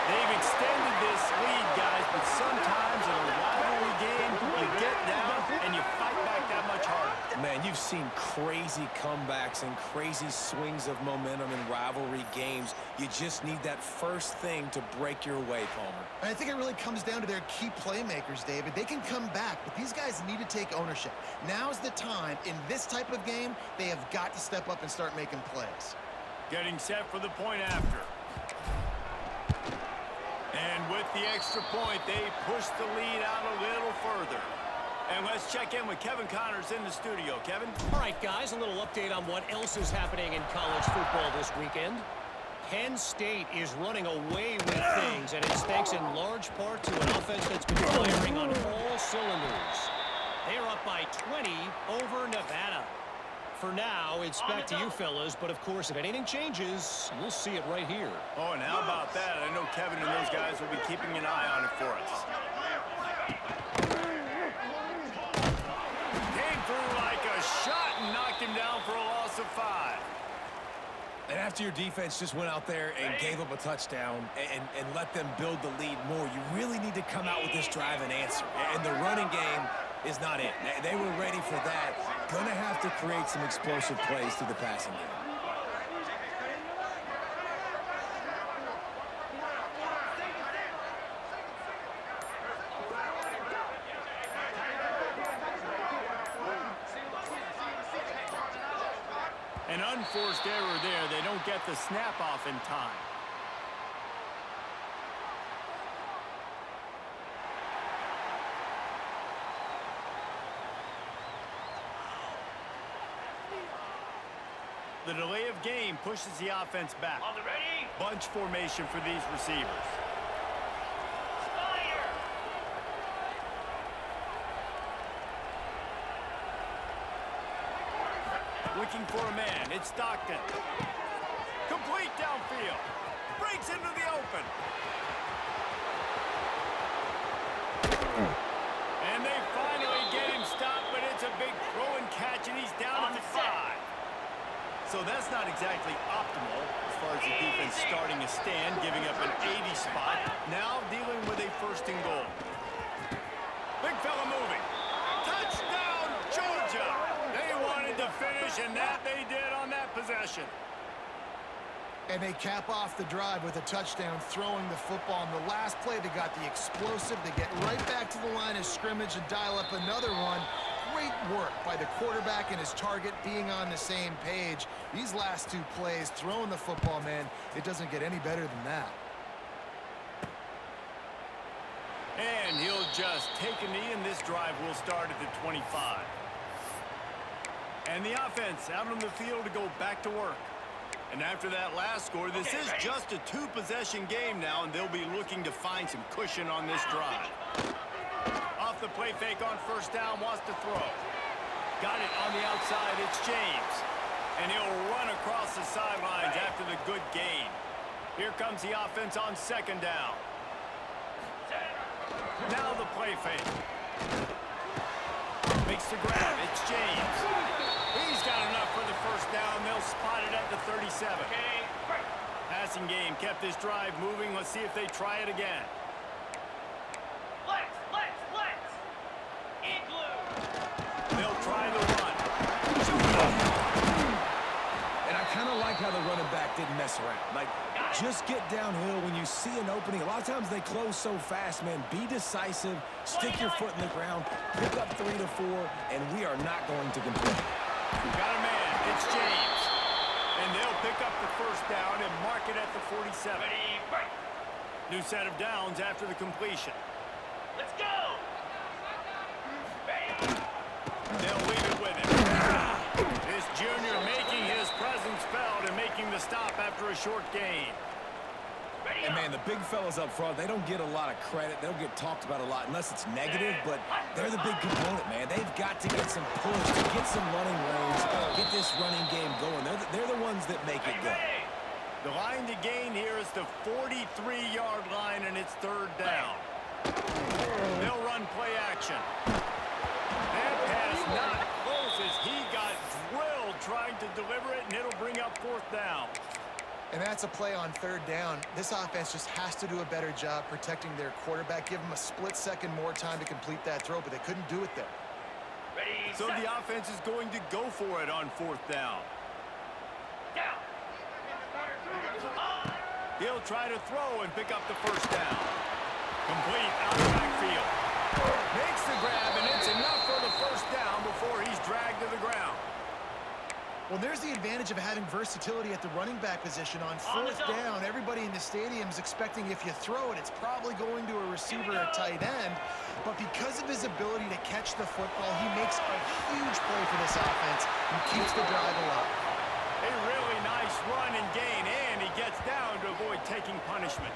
They've extended this lead, guys, but sometimes in a rivalry game, you get down and you fight back that much harder. Man, you've seen crazy comebacks and crazy swings of momentum in rivalry games. You just need that first thing to break your way, Palmer. And I think it really comes down to their key playmakers, David. They can come back, but these guys need to take ownership. Now's the time. In this type of game, they have got to step up and start making plays. Getting set for the point after. And with the extra point, they push the lead out a little further. And let's check in with Kevin Connors in the studio. Kevin? All right, guys, a little update on what else is happening in college football this weekend. Penn State is running away with things, and it's thanks in large part to an offense that's been firing on all cylinders. They're up by 20 over Nevada. For now, it's back to you fellas, but of course, if anything changes, you'll see it right here. Oh, and how about that? I know Kevin and those guys will be keeping an eye on it for us. Came through like a shot and knocked him down for a loss of 5. And after your defense just went out there and gave up a touchdown and let them build the lead more, you really need to come out with this drive and answer. And the running game is not it. They were ready for that. Gonna have to create some explosive plays through the passing game. An unforced error there. They don't get the snap off in time. The delay of game pushes the offense back. On the ready. Bunch formation for these receivers. Fire. Looking for a man. It's Stockton. Complete downfield. Breaks into the open. And they finally get him stopped, but it's a big throw and catch, and he's down at the 5. So that's not exactly optimal as far as the defense starting a stand, giving up an 80 spot. Now dealing with a 1st and goal. Big fella moving. Touchdown, Georgia! They wanted to finish, and that they did on that possession. And they cap off the drive with a touchdown, throwing the football. On the last play, they got the explosive. They get right back to the line of scrimmage and dial up another one. Great work by the quarterback and his target being on the same page. These last 2 plays, throwing the football, man, it doesn't get any better than that. And he'll just take a knee, and this drive will start at the 25. And the offense out on the field to go back to work. And after that last score, this is just a 2-possession game now, and they'll be looking to find some cushion on this drive. Off the play fake on 1st down, wants to throw. Got it on the outside, it's James. And he'll run across the sidelines after the good gain. Here comes the offense on 2nd down. Now the play fake. Makes the grab, it's James. He's got enough for the 1st down. They'll spot it at the 37. Passing game kept this drive moving. Let's see if they try it again. Flex. Igloo. They'll try the run. And I kind of like how the running back didn't mess around. Like, just get downhill when you see an opening. A lot of times they close so fast, man. Be decisive, stick your foot in the ground, pick up 3 to 4, and we are not going to complain. Got a man. It's James. And they'll pick up the first down and mark it at the 47. Ready, break. New set of downs after the completion. Let's go. Ready. They'll leave it with him. This junior making his presence felt and making the stop after a short gain. Ready. And, man, the big fellas up front, they don't get a lot of credit. They don't get talked about a lot unless it's negative, but they're the big component, man. They've got to get some push, to get some running lanes, get this running game going. They're the ones that make it go. The line to gain here is the 43-yard line, and it's third down. They'll run play action. That pass not close as he got drilled trying to deliver it, and it'll bring up fourth down. And that's a play on third down. This offense just has to do a better job protecting their quarterback. Give him a split second more time to complete that throw, but they couldn't do it there. Ready, So set. the offense is going to go for it on fourth down. Down. He'll try to throw and pick up the first down. Complete out of the backfield. Makes the grab, and it's enough for the first down before he's dragged to the ground. Well, there's the advantage of having versatility at the running back position. On fourth down, everybody in the stadium is expecting if you throw it, it's probably going to a receiver or tight end. But because of his ability to catch the football, he makes a huge play for this offense and keeps the drive alive. A really nice run and gain, and he gets down to avoid taking punishment.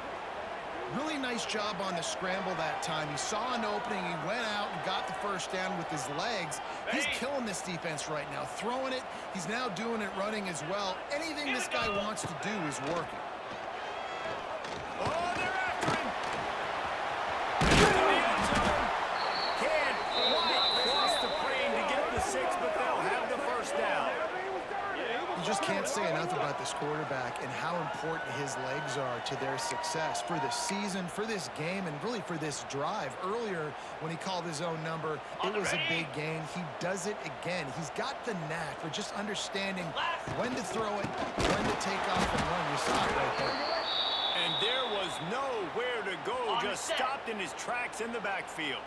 Really nice job on the scramble that time. He saw an opening, he went out and got the first down with his legs. He's killing this defense right now. Throwing it, he's now doing it running as well. Anything this guy wants to do is working. Oh, they're after him. Into the end zone. Can't quite cross the plane to get the 6, but they'll have the first down. You just can't say enough about this quarterback and how important his legs are to their success for this season, for this game, and really for this drive. Earlier, when he called his own number, it was a big gain. He does it again. He's got the knack for just understanding when to throw it, when to take off and run. You saw it right there. And there was nowhere to go, just stopped in his tracks in the backfield.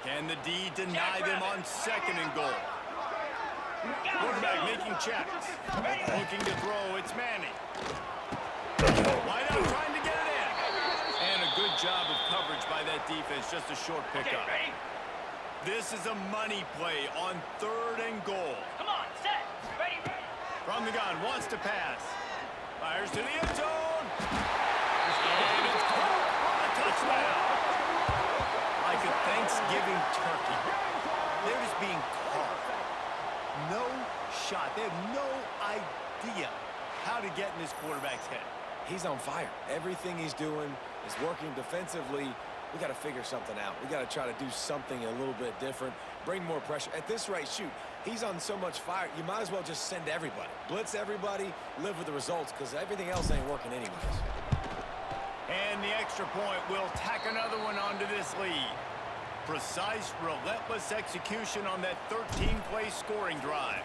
Can the D deny them on second and goal? Quarterback making checks. Looking to throw, it's Manning. Wide out trying to get it in. And a good job of coverage by that defense, just a short pickup. Ready. This is a money play on third and goal. Come on, set. Ready, ready. From the gun, wants to pass. Fires to the end zone. And it's caught for a touchdown. Like a Thanksgiving turkey. They're just being caught. No shot. They have no idea how to get in this quarterback's head. He's on fire. Everything he's doing is working defensively. We got to figure something out. We got to try to do something a little bit different, bring more pressure. At this rate, shoot, he's on so much fire, you might as well just send everybody. Blitz everybody, live with the results, because everything else ain't working anyways. And the extra point will tack another one onto this lead. Precise, relentless execution on that 13-play scoring drive.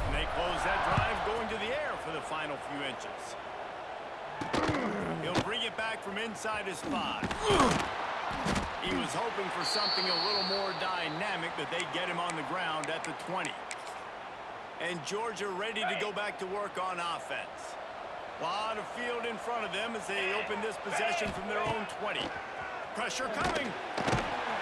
And they close that drive going to the air for the final few inches. He'll bring it back from inside his 5. He was hoping for something a little more dynamic, but they get him on the ground at the 20. And Georgia ready to go back to work on offense. A lot of field in front of them as they open this possession from their own 20. Pressure coming.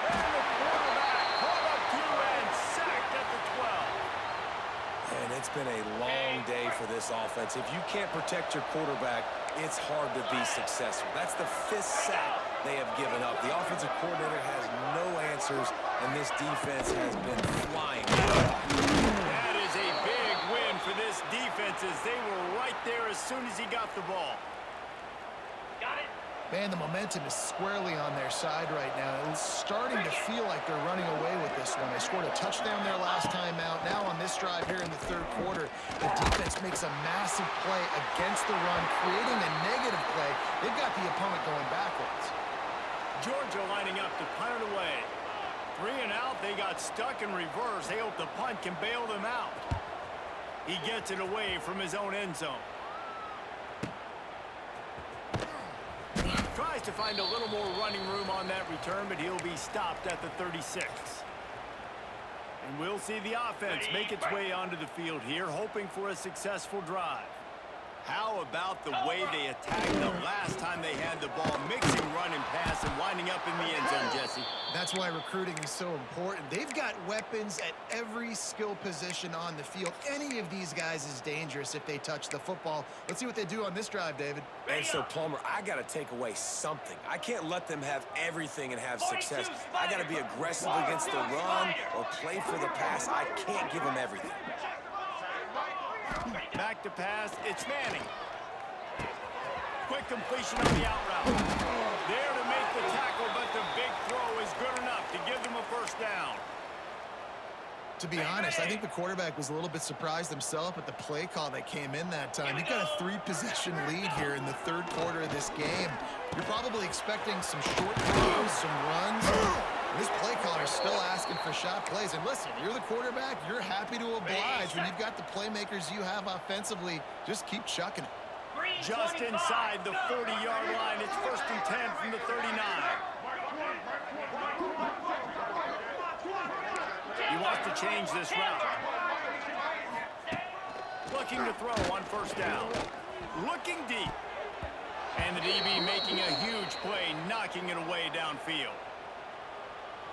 And the quarterback caught up to and sacked at the 12. And it's been a long day for this offense. If you can't protect your quarterback, it's hard to be successful. That's the 5th sack they have given up. The offensive coordinator has no answers, and this defense has been flying. That is a big win for this defense as they were right there as soon as he got the ball. Got it. Man, the momentum is squarely on their side right now. It's starting to feel like they're running away with this one. They scored a touchdown their last time out. Now on this drive here in the third quarter, the defense makes a massive play against the run, creating a negative play. They've got the opponent going backwards. Georgia lining up to punt it away. 3 and out, they got stuck in reverse. They hope the punt can bail them out. He gets it away from his own end zone. Tries to find a little more running room on that return, but he'll be stopped at the 36. And we'll see the offense make its way onto the field here, hoping for a successful drive. How about the way they attacked the last time they had the ball, mixing run and pass and winding up in the end zone, Jesse? That's why recruiting is so important. They've got weapons at every skill position on the field. Any of these guys is dangerous if they touch the football. Let's see what they do on this drive, David. And so, Palmer, I got to take away something. I can't let them have everything and have success. I got to be aggressive against the run or play for the pass. I can't give them everything. Back to pass, it's Manning. Quick completion on the out route. There to make the tackle, but the big throw is good enough to give them a first down. To be honest, I think the quarterback was a little bit surprised himself at the play call that came in that time. He got a 3-possession lead here in the third quarter of this game. You're probably expecting some short throws, some runs. This play caller is still asking for shot plays. And listen, you're the quarterback. You're happy to oblige. When you've got the playmakers you have offensively, just keep chucking it. Just inside the 40-yard line. It's 1st and 10 from the 39. He wants to change this route. Looking to throw on first down. Looking deep. And the DB making a huge play, knocking it away downfield.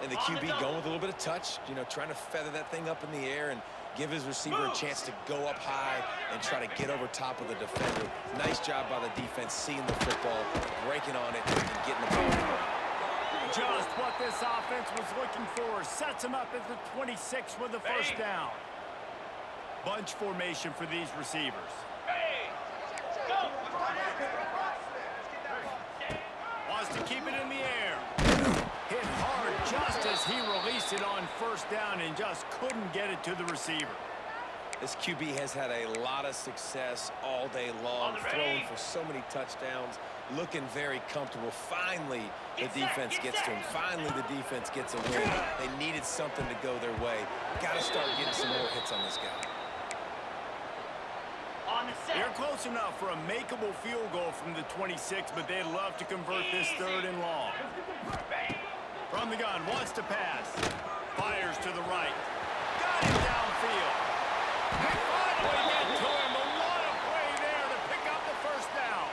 And the QB going with a little bit of touch, you know, trying to feather that thing up in the air and give his receiver a chance to go up high and try to get over top of the defender. Nice job by the defense, seeing the football, breaking on it, and getting the ball. Just what this offense was looking for. Sets him up at the 26 with the first down. Bunch formation for these receivers. Wants to keep it in the air. Hit hard just as he released it on first down and just couldn't get it to the receiver. This QB has had a lot of success all day long, throwing for so many touchdowns, looking very comfortable. Finally, the defense gets to him. Finally, the defense gets a win. They needed something to go their way. Got to start getting some more hits on this guy. They're close enough for a makeable field goal from the 26, but they'd love to convert this 3rd and long. From the gun, wants to pass. Fires to the right. Got him downfield. They finally get to him, but what a play there to pick up the first down.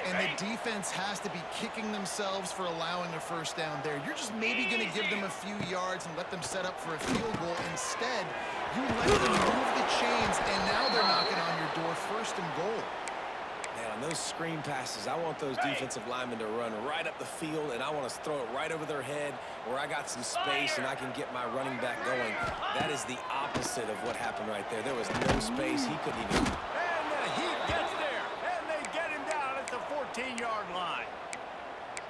And the defense has to be kicking themselves for allowing a first down there. You're just maybe going to give them a few yards and let them set up for a field goal. Instead, you let them move the chains, and now they're knocking on your door, 1st and goal. Man, on those screen passes, I want those defensive linemen to run right up the field, and I want to throw it right over their head where I got some space and I can get my running back going. That is the opposite of what happened right there. There was no space. He couldn't even... And the Heat gets there, and they get him down at the 14-yard line.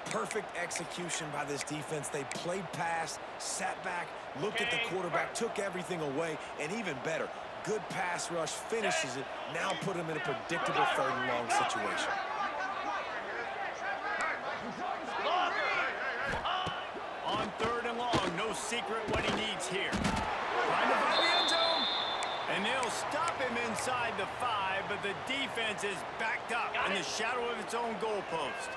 Perfect execution by this defense. They played pass, sat back, looked at the quarterback, took everything away, and even better, good pass rush, finishes it, now put him in a predictable 3rd and long situation. On 3rd and long, no secret what he needs here. Trying to find the end zone. And they'll stop him inside the 5, but the defense is backed up in the shadow of its own goalpost.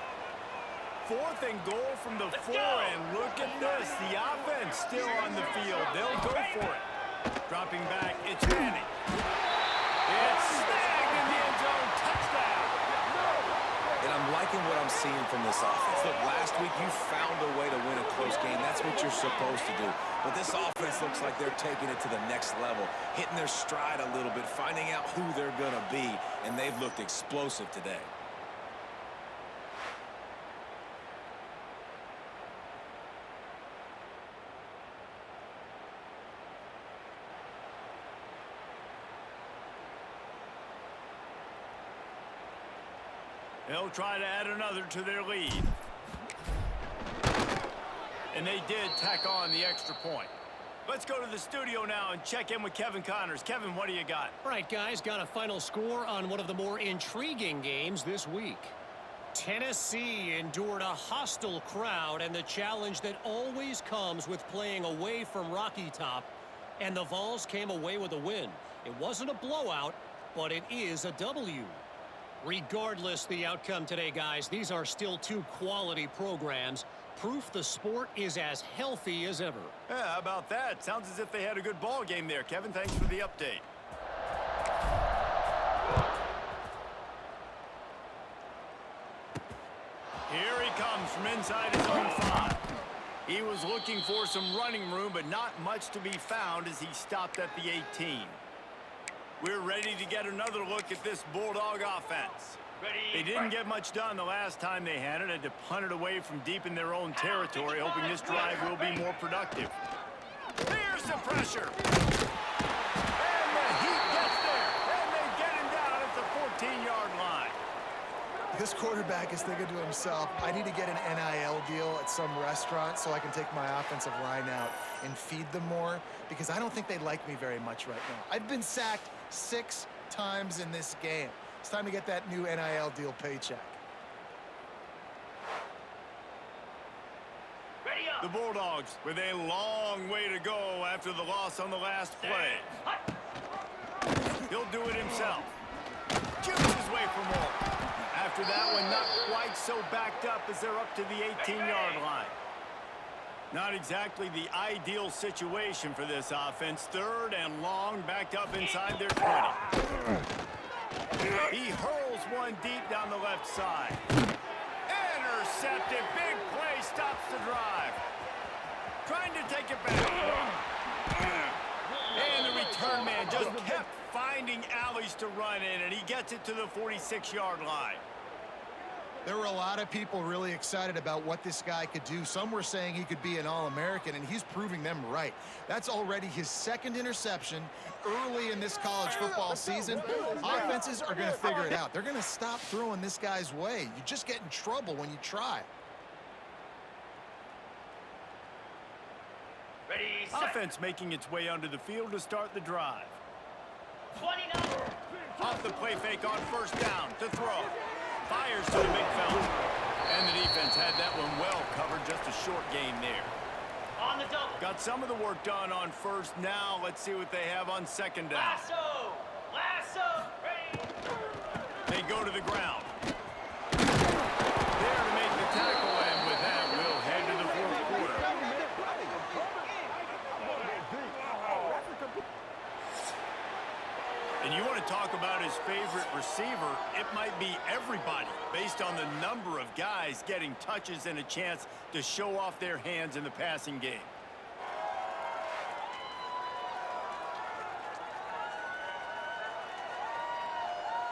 4th and goal from the 4, and look at this. The offense still on the field. They'll go for it. Dropping back, it's Manning. It's snagged in the end zone. Touchdown. And I'm liking what I'm seeing from this offense. Look, last week you found a way to win a close game. That's what you're supposed to do. But this offense looks like they're taking it to the next level, hitting their stride a little bit, finding out who they're going to be, and they've looked explosive today. They'll try to add another to their lead. And they did tack on the extra point. Let's go to the studio now and check in with Kevin Connors. Kevin, what do you got? All right, guys, got a final score on one of the more intriguing games this week. Tennessee endured a hostile crowd and the challenge that always comes with playing away from Rocky Top, and the Vols came away with a win. It wasn't a blowout, but it is a W. Regardless the outcome today, guys, these are still two quality programs. Proof the sport is as healthy as ever. Yeah, how about that? Sounds as if they had a good ball game there. Kevin, thanks for the update. Here he comes from inside his own 5. He was looking for some running room, but not much to be found as he stopped at the 18. We're ready to get another look at this Bulldog offense. They didn't get much done the last time they had it. Had to punt it away from deep in their own territory, hoping this drive will be more productive. Here's the pressure. And the heat gets there. And they get him down at the 14-yard line. This quarterback is thinking to himself, I need to get an NIL deal at some restaurant so I can take my offensive line out and feed them more, because I don't think they like me very much right now. I've been sacked 6 times in this game. It's time to get that new NIL deal paycheck. The Bulldogs with a long way to go after the loss on the last play. He'll do it himself. Jukes his way for more. After that one, not quite so backed up as they're up to the 18-yard line. Not exactly the ideal situation for this offense. 3rd and long, backed up inside their 20. He hurls one deep down the left side. Intercepted. Big play stops the drive. Trying to take it back. And the return man just kept finding alleys to run in, and he gets it to the 46-yard line. There were a lot of people really excited about what this guy could do. Some were saying he could be an All-American, and he's proving them right. That's already his 2nd interception early in this college football season. Offenses are going to figure it out. They're going to stop throwing this guy's way. You just get in trouble when you try. Offense making its way onto the field to start the drive. 29. Off the play fake on 1st down to throw. Fires to the big fella. And the defense had that one well covered. Just a short gain there. On the double. Got some of the work done on 1st. Now let's see what they have on 2nd down. Lasso. Lasso. Ready. They go to the ground. There to make the tackle, and with that, we'll head to the 4th quarter. And you want to talk about his favorite receiver, it might be everybody, based on the number of guys getting touches and a chance to show off their hands in the passing game.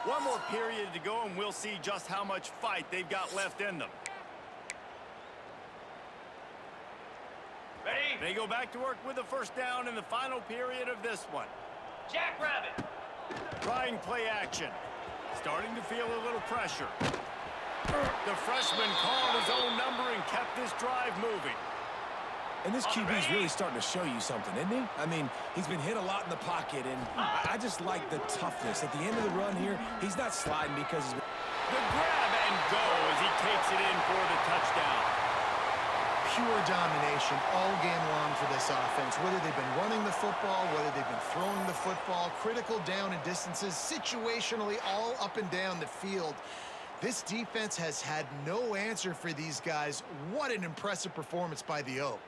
One more period to go, and we'll see just how much fight they've got left in them. Ready. They go back to work with a 1st down in the final period of this one. Jackrabbit. Trying play action. Starting to feel a little pressure. The freshman called his own number and kept this drive moving. And this QB's really starting to show you something, isn't he? I mean, he's been hit a lot in the pocket, and I just like the toughness. At the end of the run here, he's not sliding because he's... The grab and go as he takes it in for the touchdown. Pure domination all game long for this offense. Whether they've been running the football, whether they've been throwing the football, critical down and distances, situationally all up and down the field. This defense has had no answer for these guys. What an impressive performance by the O.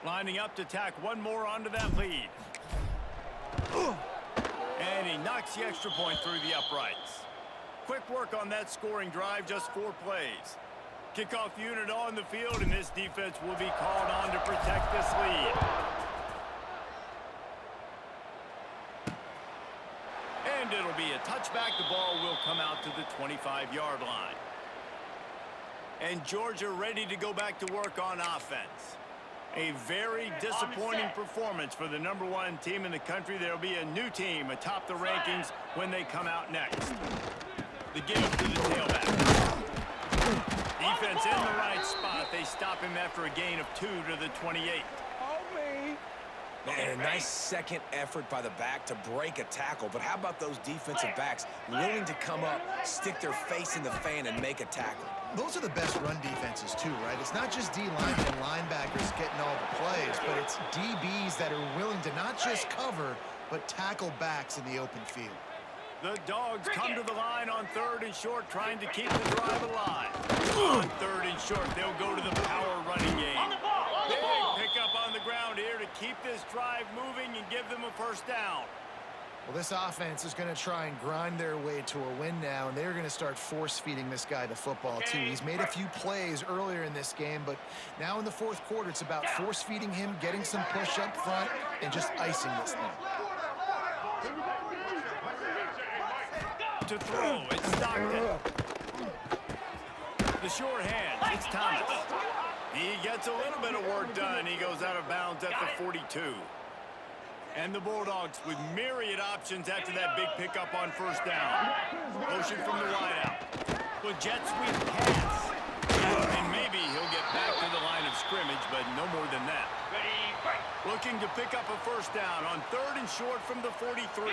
Lining up to tack one more onto that lead. And he knocks the extra point through the uprights. Quick work on that scoring drive, just 4 plays. Kickoff unit on the field, and this defense will be called on to protect this lead. And it'll be a touchback. The ball will come out to the 25-yard line. And Georgia ready to go back to work on offense. A very disappointing performance for the #1 team in the country. There'll be a new team atop the rankings when they come out next. The give to the tailback. Defense in the right spot. They stop him after a gain of 2 to the 28. Man, a nice second effort by the back to break a tackle. But how about those defensive backs willing to come up, stick their face in the fan, and make a tackle? Those are the best run defenses, too, right? It's not just D-linemen and linebackers getting all the plays, but it's DBs that are willing to not just cover, but tackle backs in the open field. The Dogs come to the line on 3rd and short, trying to keep the drive alive. On 3rd and short, they'll go to the power running game. Big pickup on the ground here to keep this drive moving and give them a first down. Well, this offense is going to try and grind their way to a win now, and they're going to start force-feeding this guy the football, too. He's made a few plays earlier in this game, but now in the 4th quarter, it's about force-feeding him, getting some push up front, and just icing this thing. To throw, it's Stockton. The short hand, it's Thomas. He gets a little bit of work done. He goes out of bounds at the 42. And the Bulldogs with myriad options after that big pickup on first down. Motion from the wideout. With jet sweep pass. And maybe he'll get back to the line of scrimmage, but no more than that. Looking to pick up a first down on 3rd and short from the 43.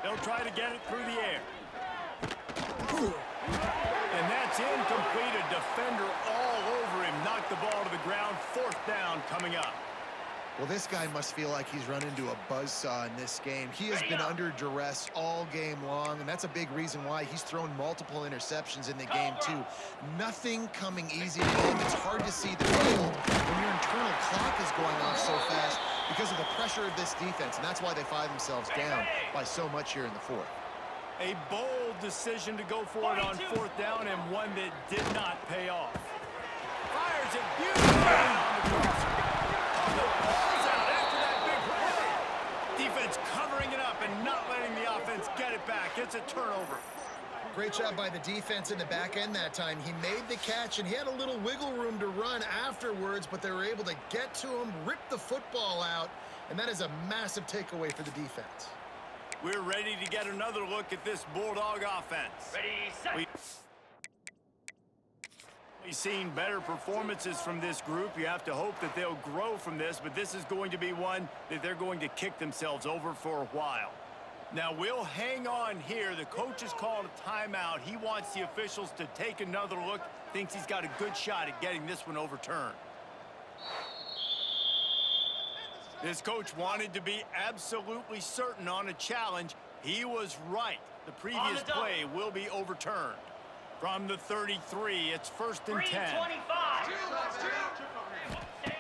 They'll try to get it through the air. And that's incomplete. A defender all over him. Knocked the ball to the ground. 4th down coming up. Well, this guy must feel like he's run into a buzzsaw in this game. He has been under duress all game long, and that's a big reason why he's thrown multiple interceptions in the game, too. Nothing coming easy to him. It's hard to see the field when your internal clock is going off so fast because of the pressure of this defense, and that's why they find themselves down by so much here in the 4th. A bold decision to go for it on 4th down, and one that did not pay off. Fires it beautifully on the crosser. The ball's out after that big play. Defense covering it up and not letting the offense get it back. It's a turnover. Great job by the defense in the back end that time. He made the catch, and he had a little wiggle room to run afterwards, but they were able to get to him, rip the football out, and that is a massive takeaway for the defense. We're ready to get another look at this Bulldog offense. We've seen better performances from this group. You have to hope that they'll grow from this, but this is going to be one that they're going to kick themselves over for a while. Now, we'll hang on here. The coach has called a timeout. He wants the officials to take another look, thinks he's got a good shot at getting this one overturned. This coach wanted to be absolutely certain on a challenge. He was right. The previous play will be overturned. From the 33, it's 1st and 10.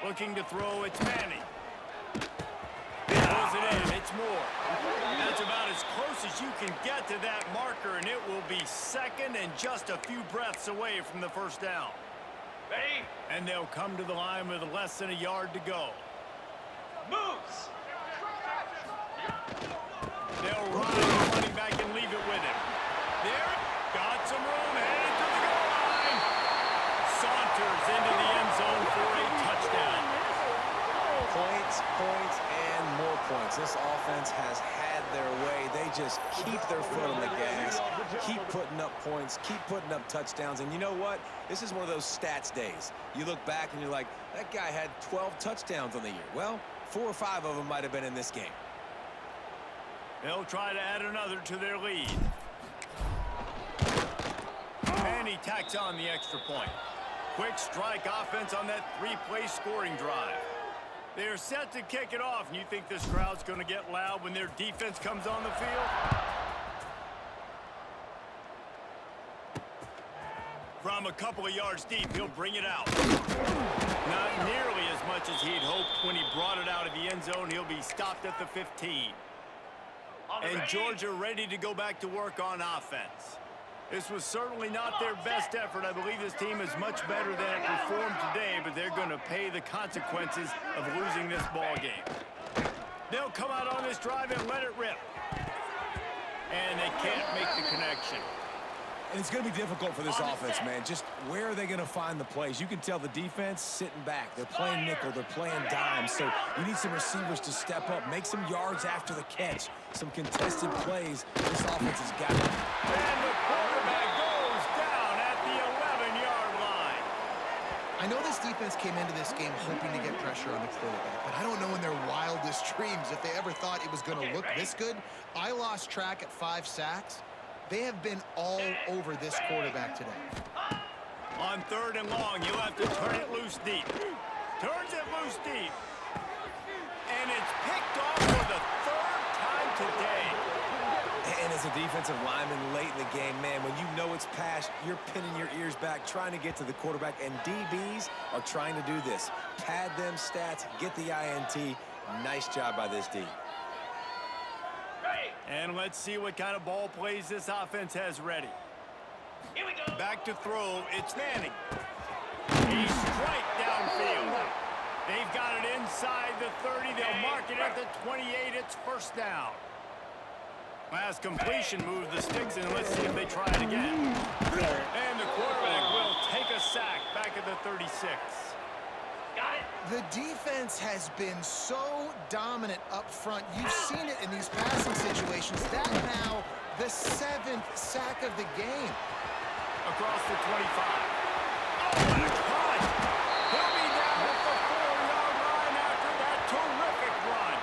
Looking to throw, it's Manning. Throws it in, it's Moore. That's about as close as you can get to that marker, and it will be 2nd and just a few breaths away from the first down. Ready? And they'll come to the line with less than a yard to go. Moves. They'll run the running back and leave it with him. There, got some room, headed to the goal line. Saunters into the end zone for a touchdown. Points, points, and more points. This offense has had their way. They just keep their foot on the gas, keep putting up points, keep putting up touchdowns. And you know what? This is one of those stats days. You look back and you're like, that guy had 12 touchdowns on the year. Well, 4 or 5 of them might have been in this game. They'll try to add another to their lead. And he tacks on the extra point. Quick strike offense on that 3-play scoring drive. They're set to kick it off, and you think this crowd's going to get loud when their defense comes on the field? From a couple of yards deep, he'll bring it out. Not nearly as much as he'd hoped when he brought it out of the end zone. He'll be stopped at the 15. And Georgia ready to go back to work on offense. This was certainly not their best effort. I believe this team is much better than it performed today, but they're going to pay the consequences of losing this ball game. They'll come out on this drive and let it rip. And they can't make the connection. And it's going to be difficult for this offense, man. Just where are they going to find the plays? You can tell the defense sitting back. They're playing nickel. They're playing dime. So you need some receivers to step up, make some yards after the catch, some contested plays. This offense has got it. And the quarterback goes down at the 11-yard line. I I know this defense came into this game hoping to get pressure on the quarterback, but I don't know in their wildest dreams if they ever thought it was going to look this good. I lost track at 5 sacks. They have been all over this quarterback today. On 3rd and long, you'll have to turn it loose deep. Turns it loose deep. And it's picked off for the 3rd time today. And as a defensive lineman late in the game, man, when you know it's pass, you're pinning your ears back, trying to get to the quarterback, and DBs are trying to do this. Pad them stats, get the INT. Nice job by this D. And let's see what kind of ball plays this offense has ready. Here we go. Back to throw, it's Manning. He's straight downfield. They've got it inside the 30. They'll mark it at the 28. It's 1st down. Last completion moved the sticks, and let's see if they try it again. And the quarterback will take a sack back at the 36. Got it. The defense has been so dominant up front. You've seen it in these passing situations. That now the 7th sack of the game. Across the 25. Oh, what a cut! He'll be down at the 4-yard line after that terrific run.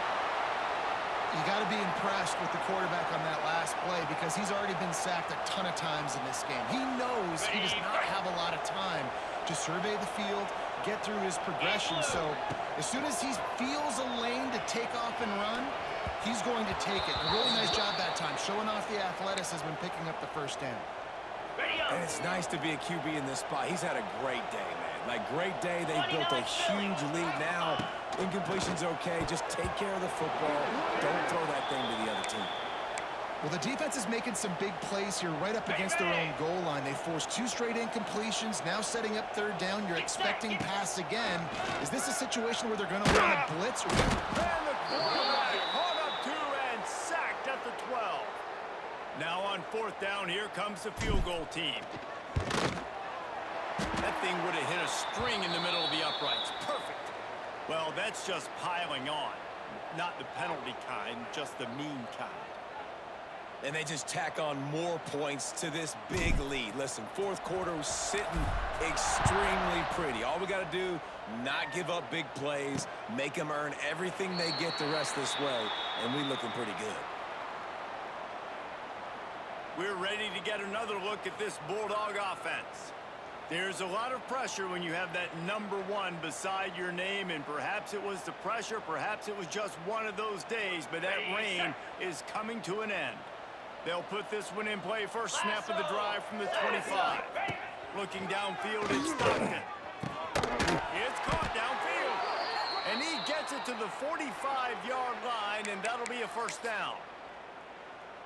You got to be impressed with the quarterback on that last play because he's already been sacked a ton of times in this game. He knows he does not have a lot of time to survey the field, get through his progression. So as soon as he feels a lane to take off and run, he's going to take it. A really nice job that time, showing off the athleticism and picking up the 1st down. And it's nice to be a QB in this spot. He's had a great day, man. Like, great day. They built a huge lead. Now, incompletion's okay. Just take care of the football. Don't throw that thing to the other team. Well, the defense is making some big plays here right up against their own goal line. They forced 2 straight incompletions. Now setting up 3rd down. You're expecting pass again. Is this a situation where they're going to run a blitz? And the quarterback caught up 2 and sacked at the 12. Now on 4th down, here comes the field goal team. That thing would have hit a string in the middle of the uprights. Perfect. Well, that's just piling on. Not the penalty kind, just the mean kind. And they just tack on more points to this big lead. Listen, 4th quarter was sitting extremely pretty. All we got to do, not give up big plays, make them earn everything they get the rest this way, and we looking pretty good. We're ready to get another look at this Bulldog offense. There's a lot of pressure when you have that number 1 beside your name, and perhaps it was the pressure, perhaps it was just one of those days, but that rain is coming to an end. They'll put this one in play. First snap of the drive from the 25. Looking downfield, it's Stockton. It's caught downfield. And he gets it to the 45-yard line, and that'll be a 1st down.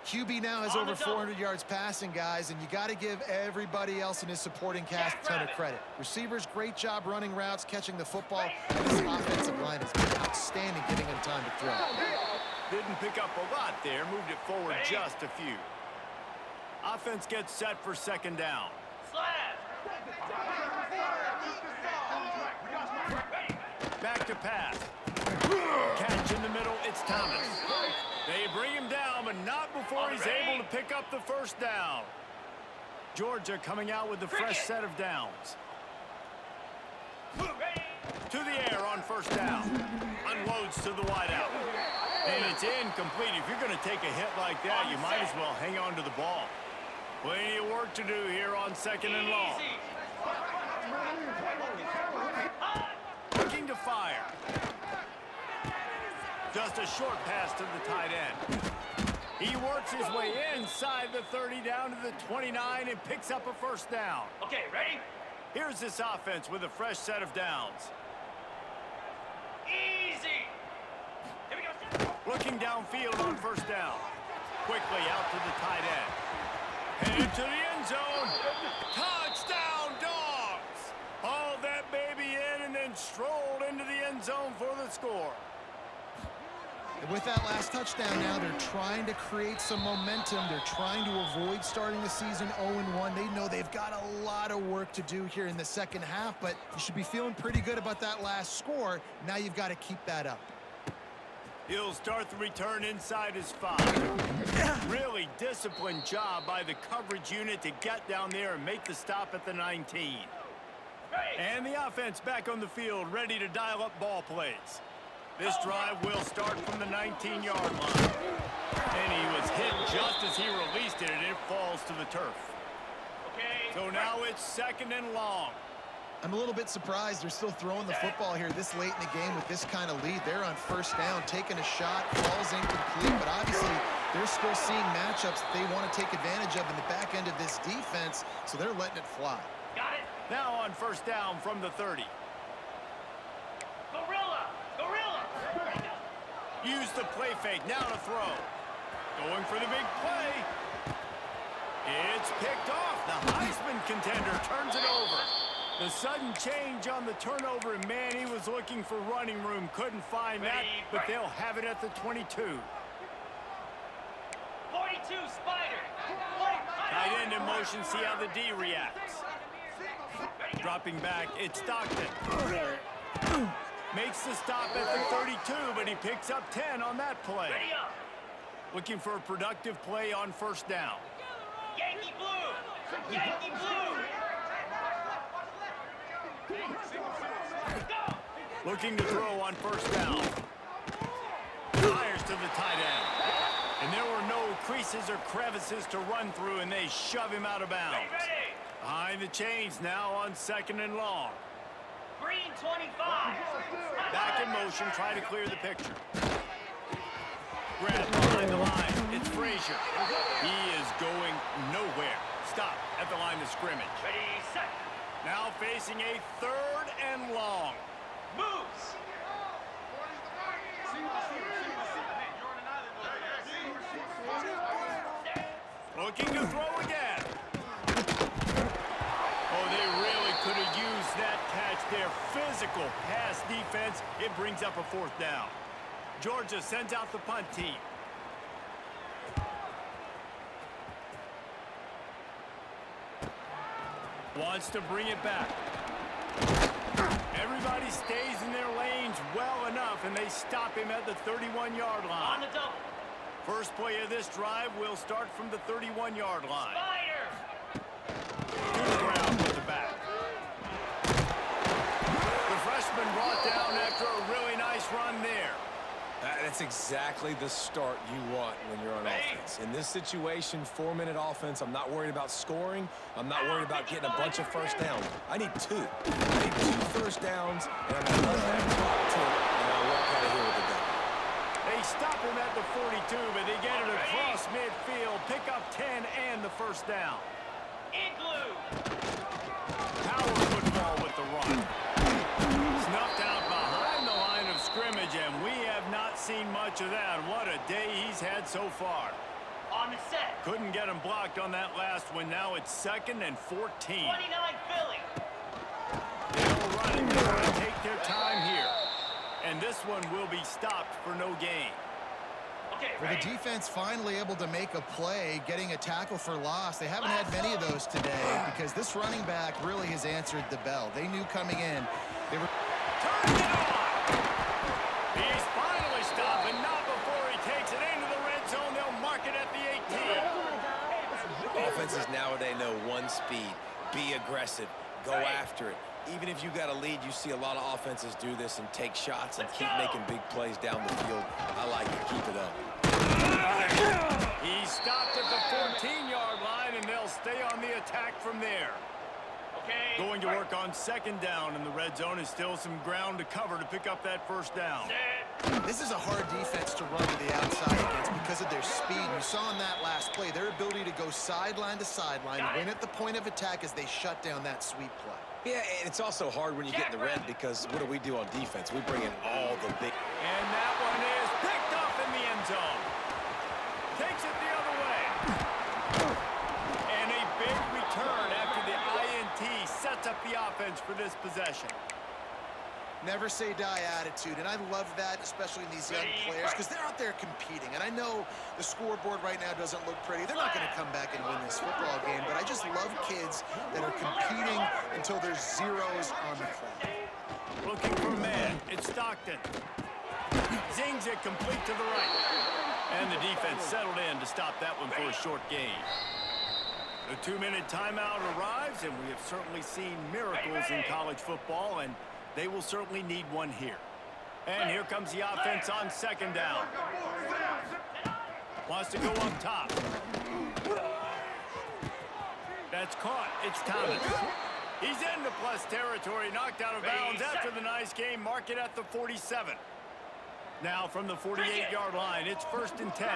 QB now has over 400 yards passing, guys, and you got to give everybody else in his supporting cast a ton of credit. Receivers, great job running routes, catching the football, and this offensive line has been outstanding, giving him time to throw. Didn't pick up a lot there, moved it forward just a few. Offense gets set for 2nd down. Back to pass. Catch in the middle, it's Thomas. They bring him down, but not before he's able to pick up the 1st down. Georgia coming out with a fresh set of downs. To the air on 1st down. Unloads to the wideout. And it's incomplete. If you're going to take a hit like that, you might as well hang on to the ball. Plenty of work to do here on 2nd and long. Looking to fire. Just a short pass to the tight end. He works his way inside the 30 down to the 29 and picks up a 1st down. Okay, ready? Here's this offense with a fresh set of downs. Easy. Here we go. Looking downfield on 1st down. Quickly out to the tight end. Headed to the end zone. Touchdown, Dogs! Hauled that baby in and then strolled into the end zone for the score. And with that last touchdown now, they're trying to create some momentum. They're trying to avoid starting the season 0-1. They know they've got a lot of work to do here in the 2nd half, but you should be feeling pretty good about that last score. Now you've got to keep that up. He'll start the return inside his 5. Really disciplined job by the coverage unit to get down there and make the stop at the 19. And the offense back on the field, ready to dial up ball plays. This drive will start from the 19-yard line. And he was hit just as he released it, and it falls to the turf. So now it's 2nd and long. I'm a little bit surprised they're still throwing the football here this late in the game with this kind of lead. They're on 1st down, taking a shot, falls incomplete, but obviously they're still seeing matchups that they want to take advantage of in the back end of this defense, so they're letting it fly. Got it. Now on 1st down from the 30. Gorilla. Gorilla. Use the play fake, now to throw. Going for the big play. It's picked off. The Heisman contender turns it over. The sudden change on the turnover, and man, he was looking for running room. Couldn't find that, but they'll have it at the 22. 42 Spider. Tight end in motion, see how the D reacts. Dropping back, it's Stockton. Makes the stop at the 32, but he picks up 10 on that play. Ready up. Looking for a productive play on 1st down. Yankee blue. Yankee blue. Go. Looking to throw on 1st down. Fires to the tight end. And there were no creases or crevices to run through, and they shove him out of bounds. Ready. Behind the chains now on 2nd and long. Green 25. Back in motion, try to clear the picture. Grab behind the line. It's Frazier. He is going nowhere. Stop at the line of scrimmage. Ready, set. Now facing a 3rd and long. Moves. Looking to throw again. Oh, they really could have used that catch there. Physical pass defense. It brings up a 4th down. Georgia sends out the punt team. Wants to bring it back. Everybody stays in their lanes well enough, and they stop him at the 31-yard On line. the double. First play of this drive will start from the 31-yard line. Spider. To the ground with the back. The freshman brought down after a really nice run there. That's exactly the start you want when you're on offense. In this situation, 4-minute offense, I'm not worried about scoring. I'm not worried about getting a bunch of 1st downs. I need 2. I need 2 1st downs, and I'm going to let that clock tick, and I'll walk out of here with the double. They stop him at the 42, but they get it across midfield, pick up 10 and the 1st down. Igloo. Power football with the run. Snuffed out behind the line of scrimmage, and we have not seen much of that. What a day he's had so far. On the set. Couldn't get him blocked on that last one. Now it's 2nd and 14. 29 Philly. They'll run it. They're going to take their time here. And this one will be stopped for no gain. Okay, Well, the ready. defense finally able to make a play, getting a tackle for loss. They haven't had many of those today because this running back really has answered the bell. They knew coming in. They were... Turn it on! He's finally stopped, and not before he takes it into the red zone. They'll mark it at the 18. Offenses nowadays know one speed. Be aggressive. Go after it. Even if you got a lead, you see a lot of offenses do this and take shots and keep making big plays down the field. I like it. Keep it up. He stopped at the 14-yard line, and they'll stay on the attack from there. Okay. Going to work on 2nd down in the red zone. Is still some ground to cover to pick up that 1st down. This is a hard defense to run to the outside against because of their speed. You saw in that last play their ability to go sideline to sideline, win at the point of attack as they shut down that sweep play. Yeah, and it's also hard when you get in the red because what do we do on defense? We bring in all the big... And that one is picked up in the end zone. Takes it the other way. And a big return after the INT sets up the offense for this possession. Never say die attitude, and I love that, especially in these young players, because they're out there competing. And I know the scoreboard right now doesn't look pretty. They're not going to come back and win this football game, but I just love kids that are competing until there's zeros on the clock. Looking for man. It's Stockton. Zings it complete to the right. And the defense settled in to stop that one for a short gain. The 2-minute timeout arrives, and we have certainly seen miracles in college football, and they will certainly need one here. And here comes the offense on second down. Wants to go up top. That's caught. It's Thomas. He's into plus territory, knocked out of bounds after the nice game. Mark it at the 47. Now from the 48-yard line, it's 1st and 10.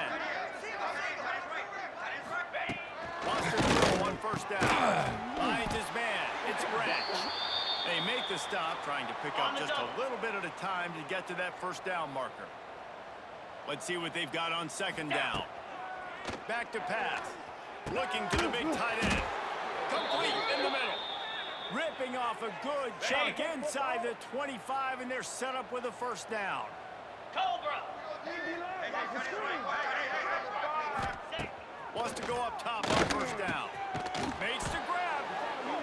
Wants to throw on first down. Finds his man. It's Branch. They make the stop, trying to pick up just a little bit at a time to get to that first down marker. Let's see what they've got on second down. Back to pass. Looking to the big tight end. Complete in the middle. Ripping off a good chunk inside the 25, and they're set up with a first down. Cobra. Wants to go up top on first down. Makes the grab.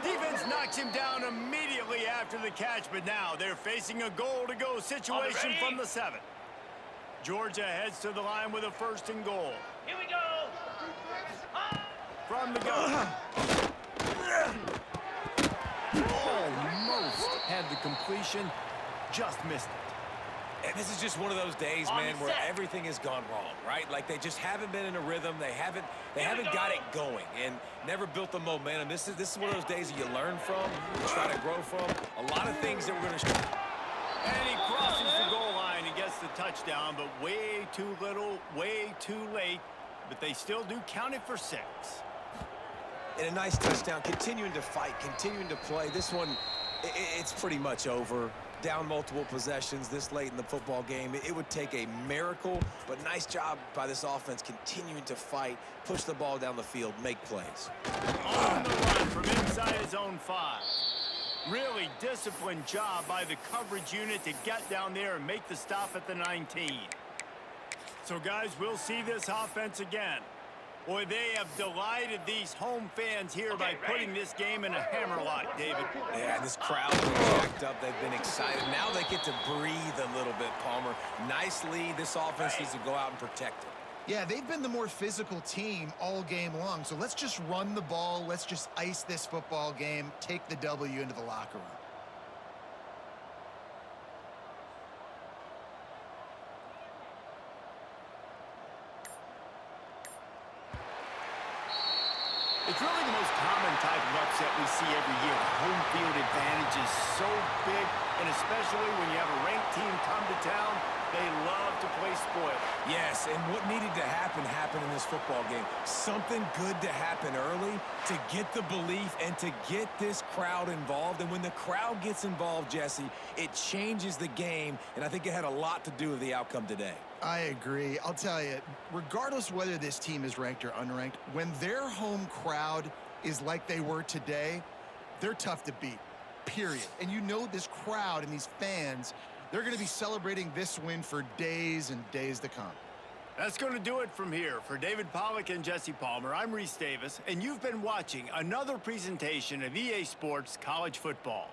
Defense knocks him down immediately after the catch, but now they're facing a goal-to-go situation from the 7. Georgia heads to the line with a 1st and goal. Here we go. From the gun. Almost had the completion, just missed it. And this is just one of those days, man, where everything has gone wrong, right? Like they just haven't been in a rhythm. They haven't got it going and never built the momentum. This is one of those days that you learn from, you try to grow from. A lot of things that we're going to... And he crosses the goal line and gets the touchdown, but way too little, way too late. But they still do count it for 6. And a nice touchdown, continuing to fight, continuing to play. This one, it's pretty much over. Down multiple possessions this late in the football game. It would take a miracle, but nice job by this offense continuing to fight, push the ball down the field, make plays. On the run from inside his own 5. Really disciplined job by the coverage unit to get down there and make the stop at the 19. So, guys, we'll see this offense again. Boy, they have delighted these home fans here by putting this game in a hammerlock, David. Yeah, this crowd is jacked up. They've been excited. Now they get to breathe a little bit, Palmer. Nice lead. This offense needs to go out and protect it. Yeah, they've been the more physical team all game long. So let's just run the ball. Let's just ice this football game, take the W into the locker room. It's really the most common type of upset we see every year. The home field advantage is so big, and especially when you have a ranked team come to town, they love to play spoil. Yes, and what needed to happen happened in this football game. Something good to happen early to get the belief and to get this crowd involved. And when the crowd gets involved, Jesse, it changes the game, and I think it had a lot to do with the outcome today. I agree. I'll tell you, regardless whether this team is ranked or unranked, when their home crowd is like they were today, they're tough to beat, period. And you know this crowd and these fans, they're going to be celebrating this win for days and days to come. That's going to do it from here. For David Pollack and Jesse Palmer, I'm Reese Davis, and you've been watching another presentation of EA Sports College Football.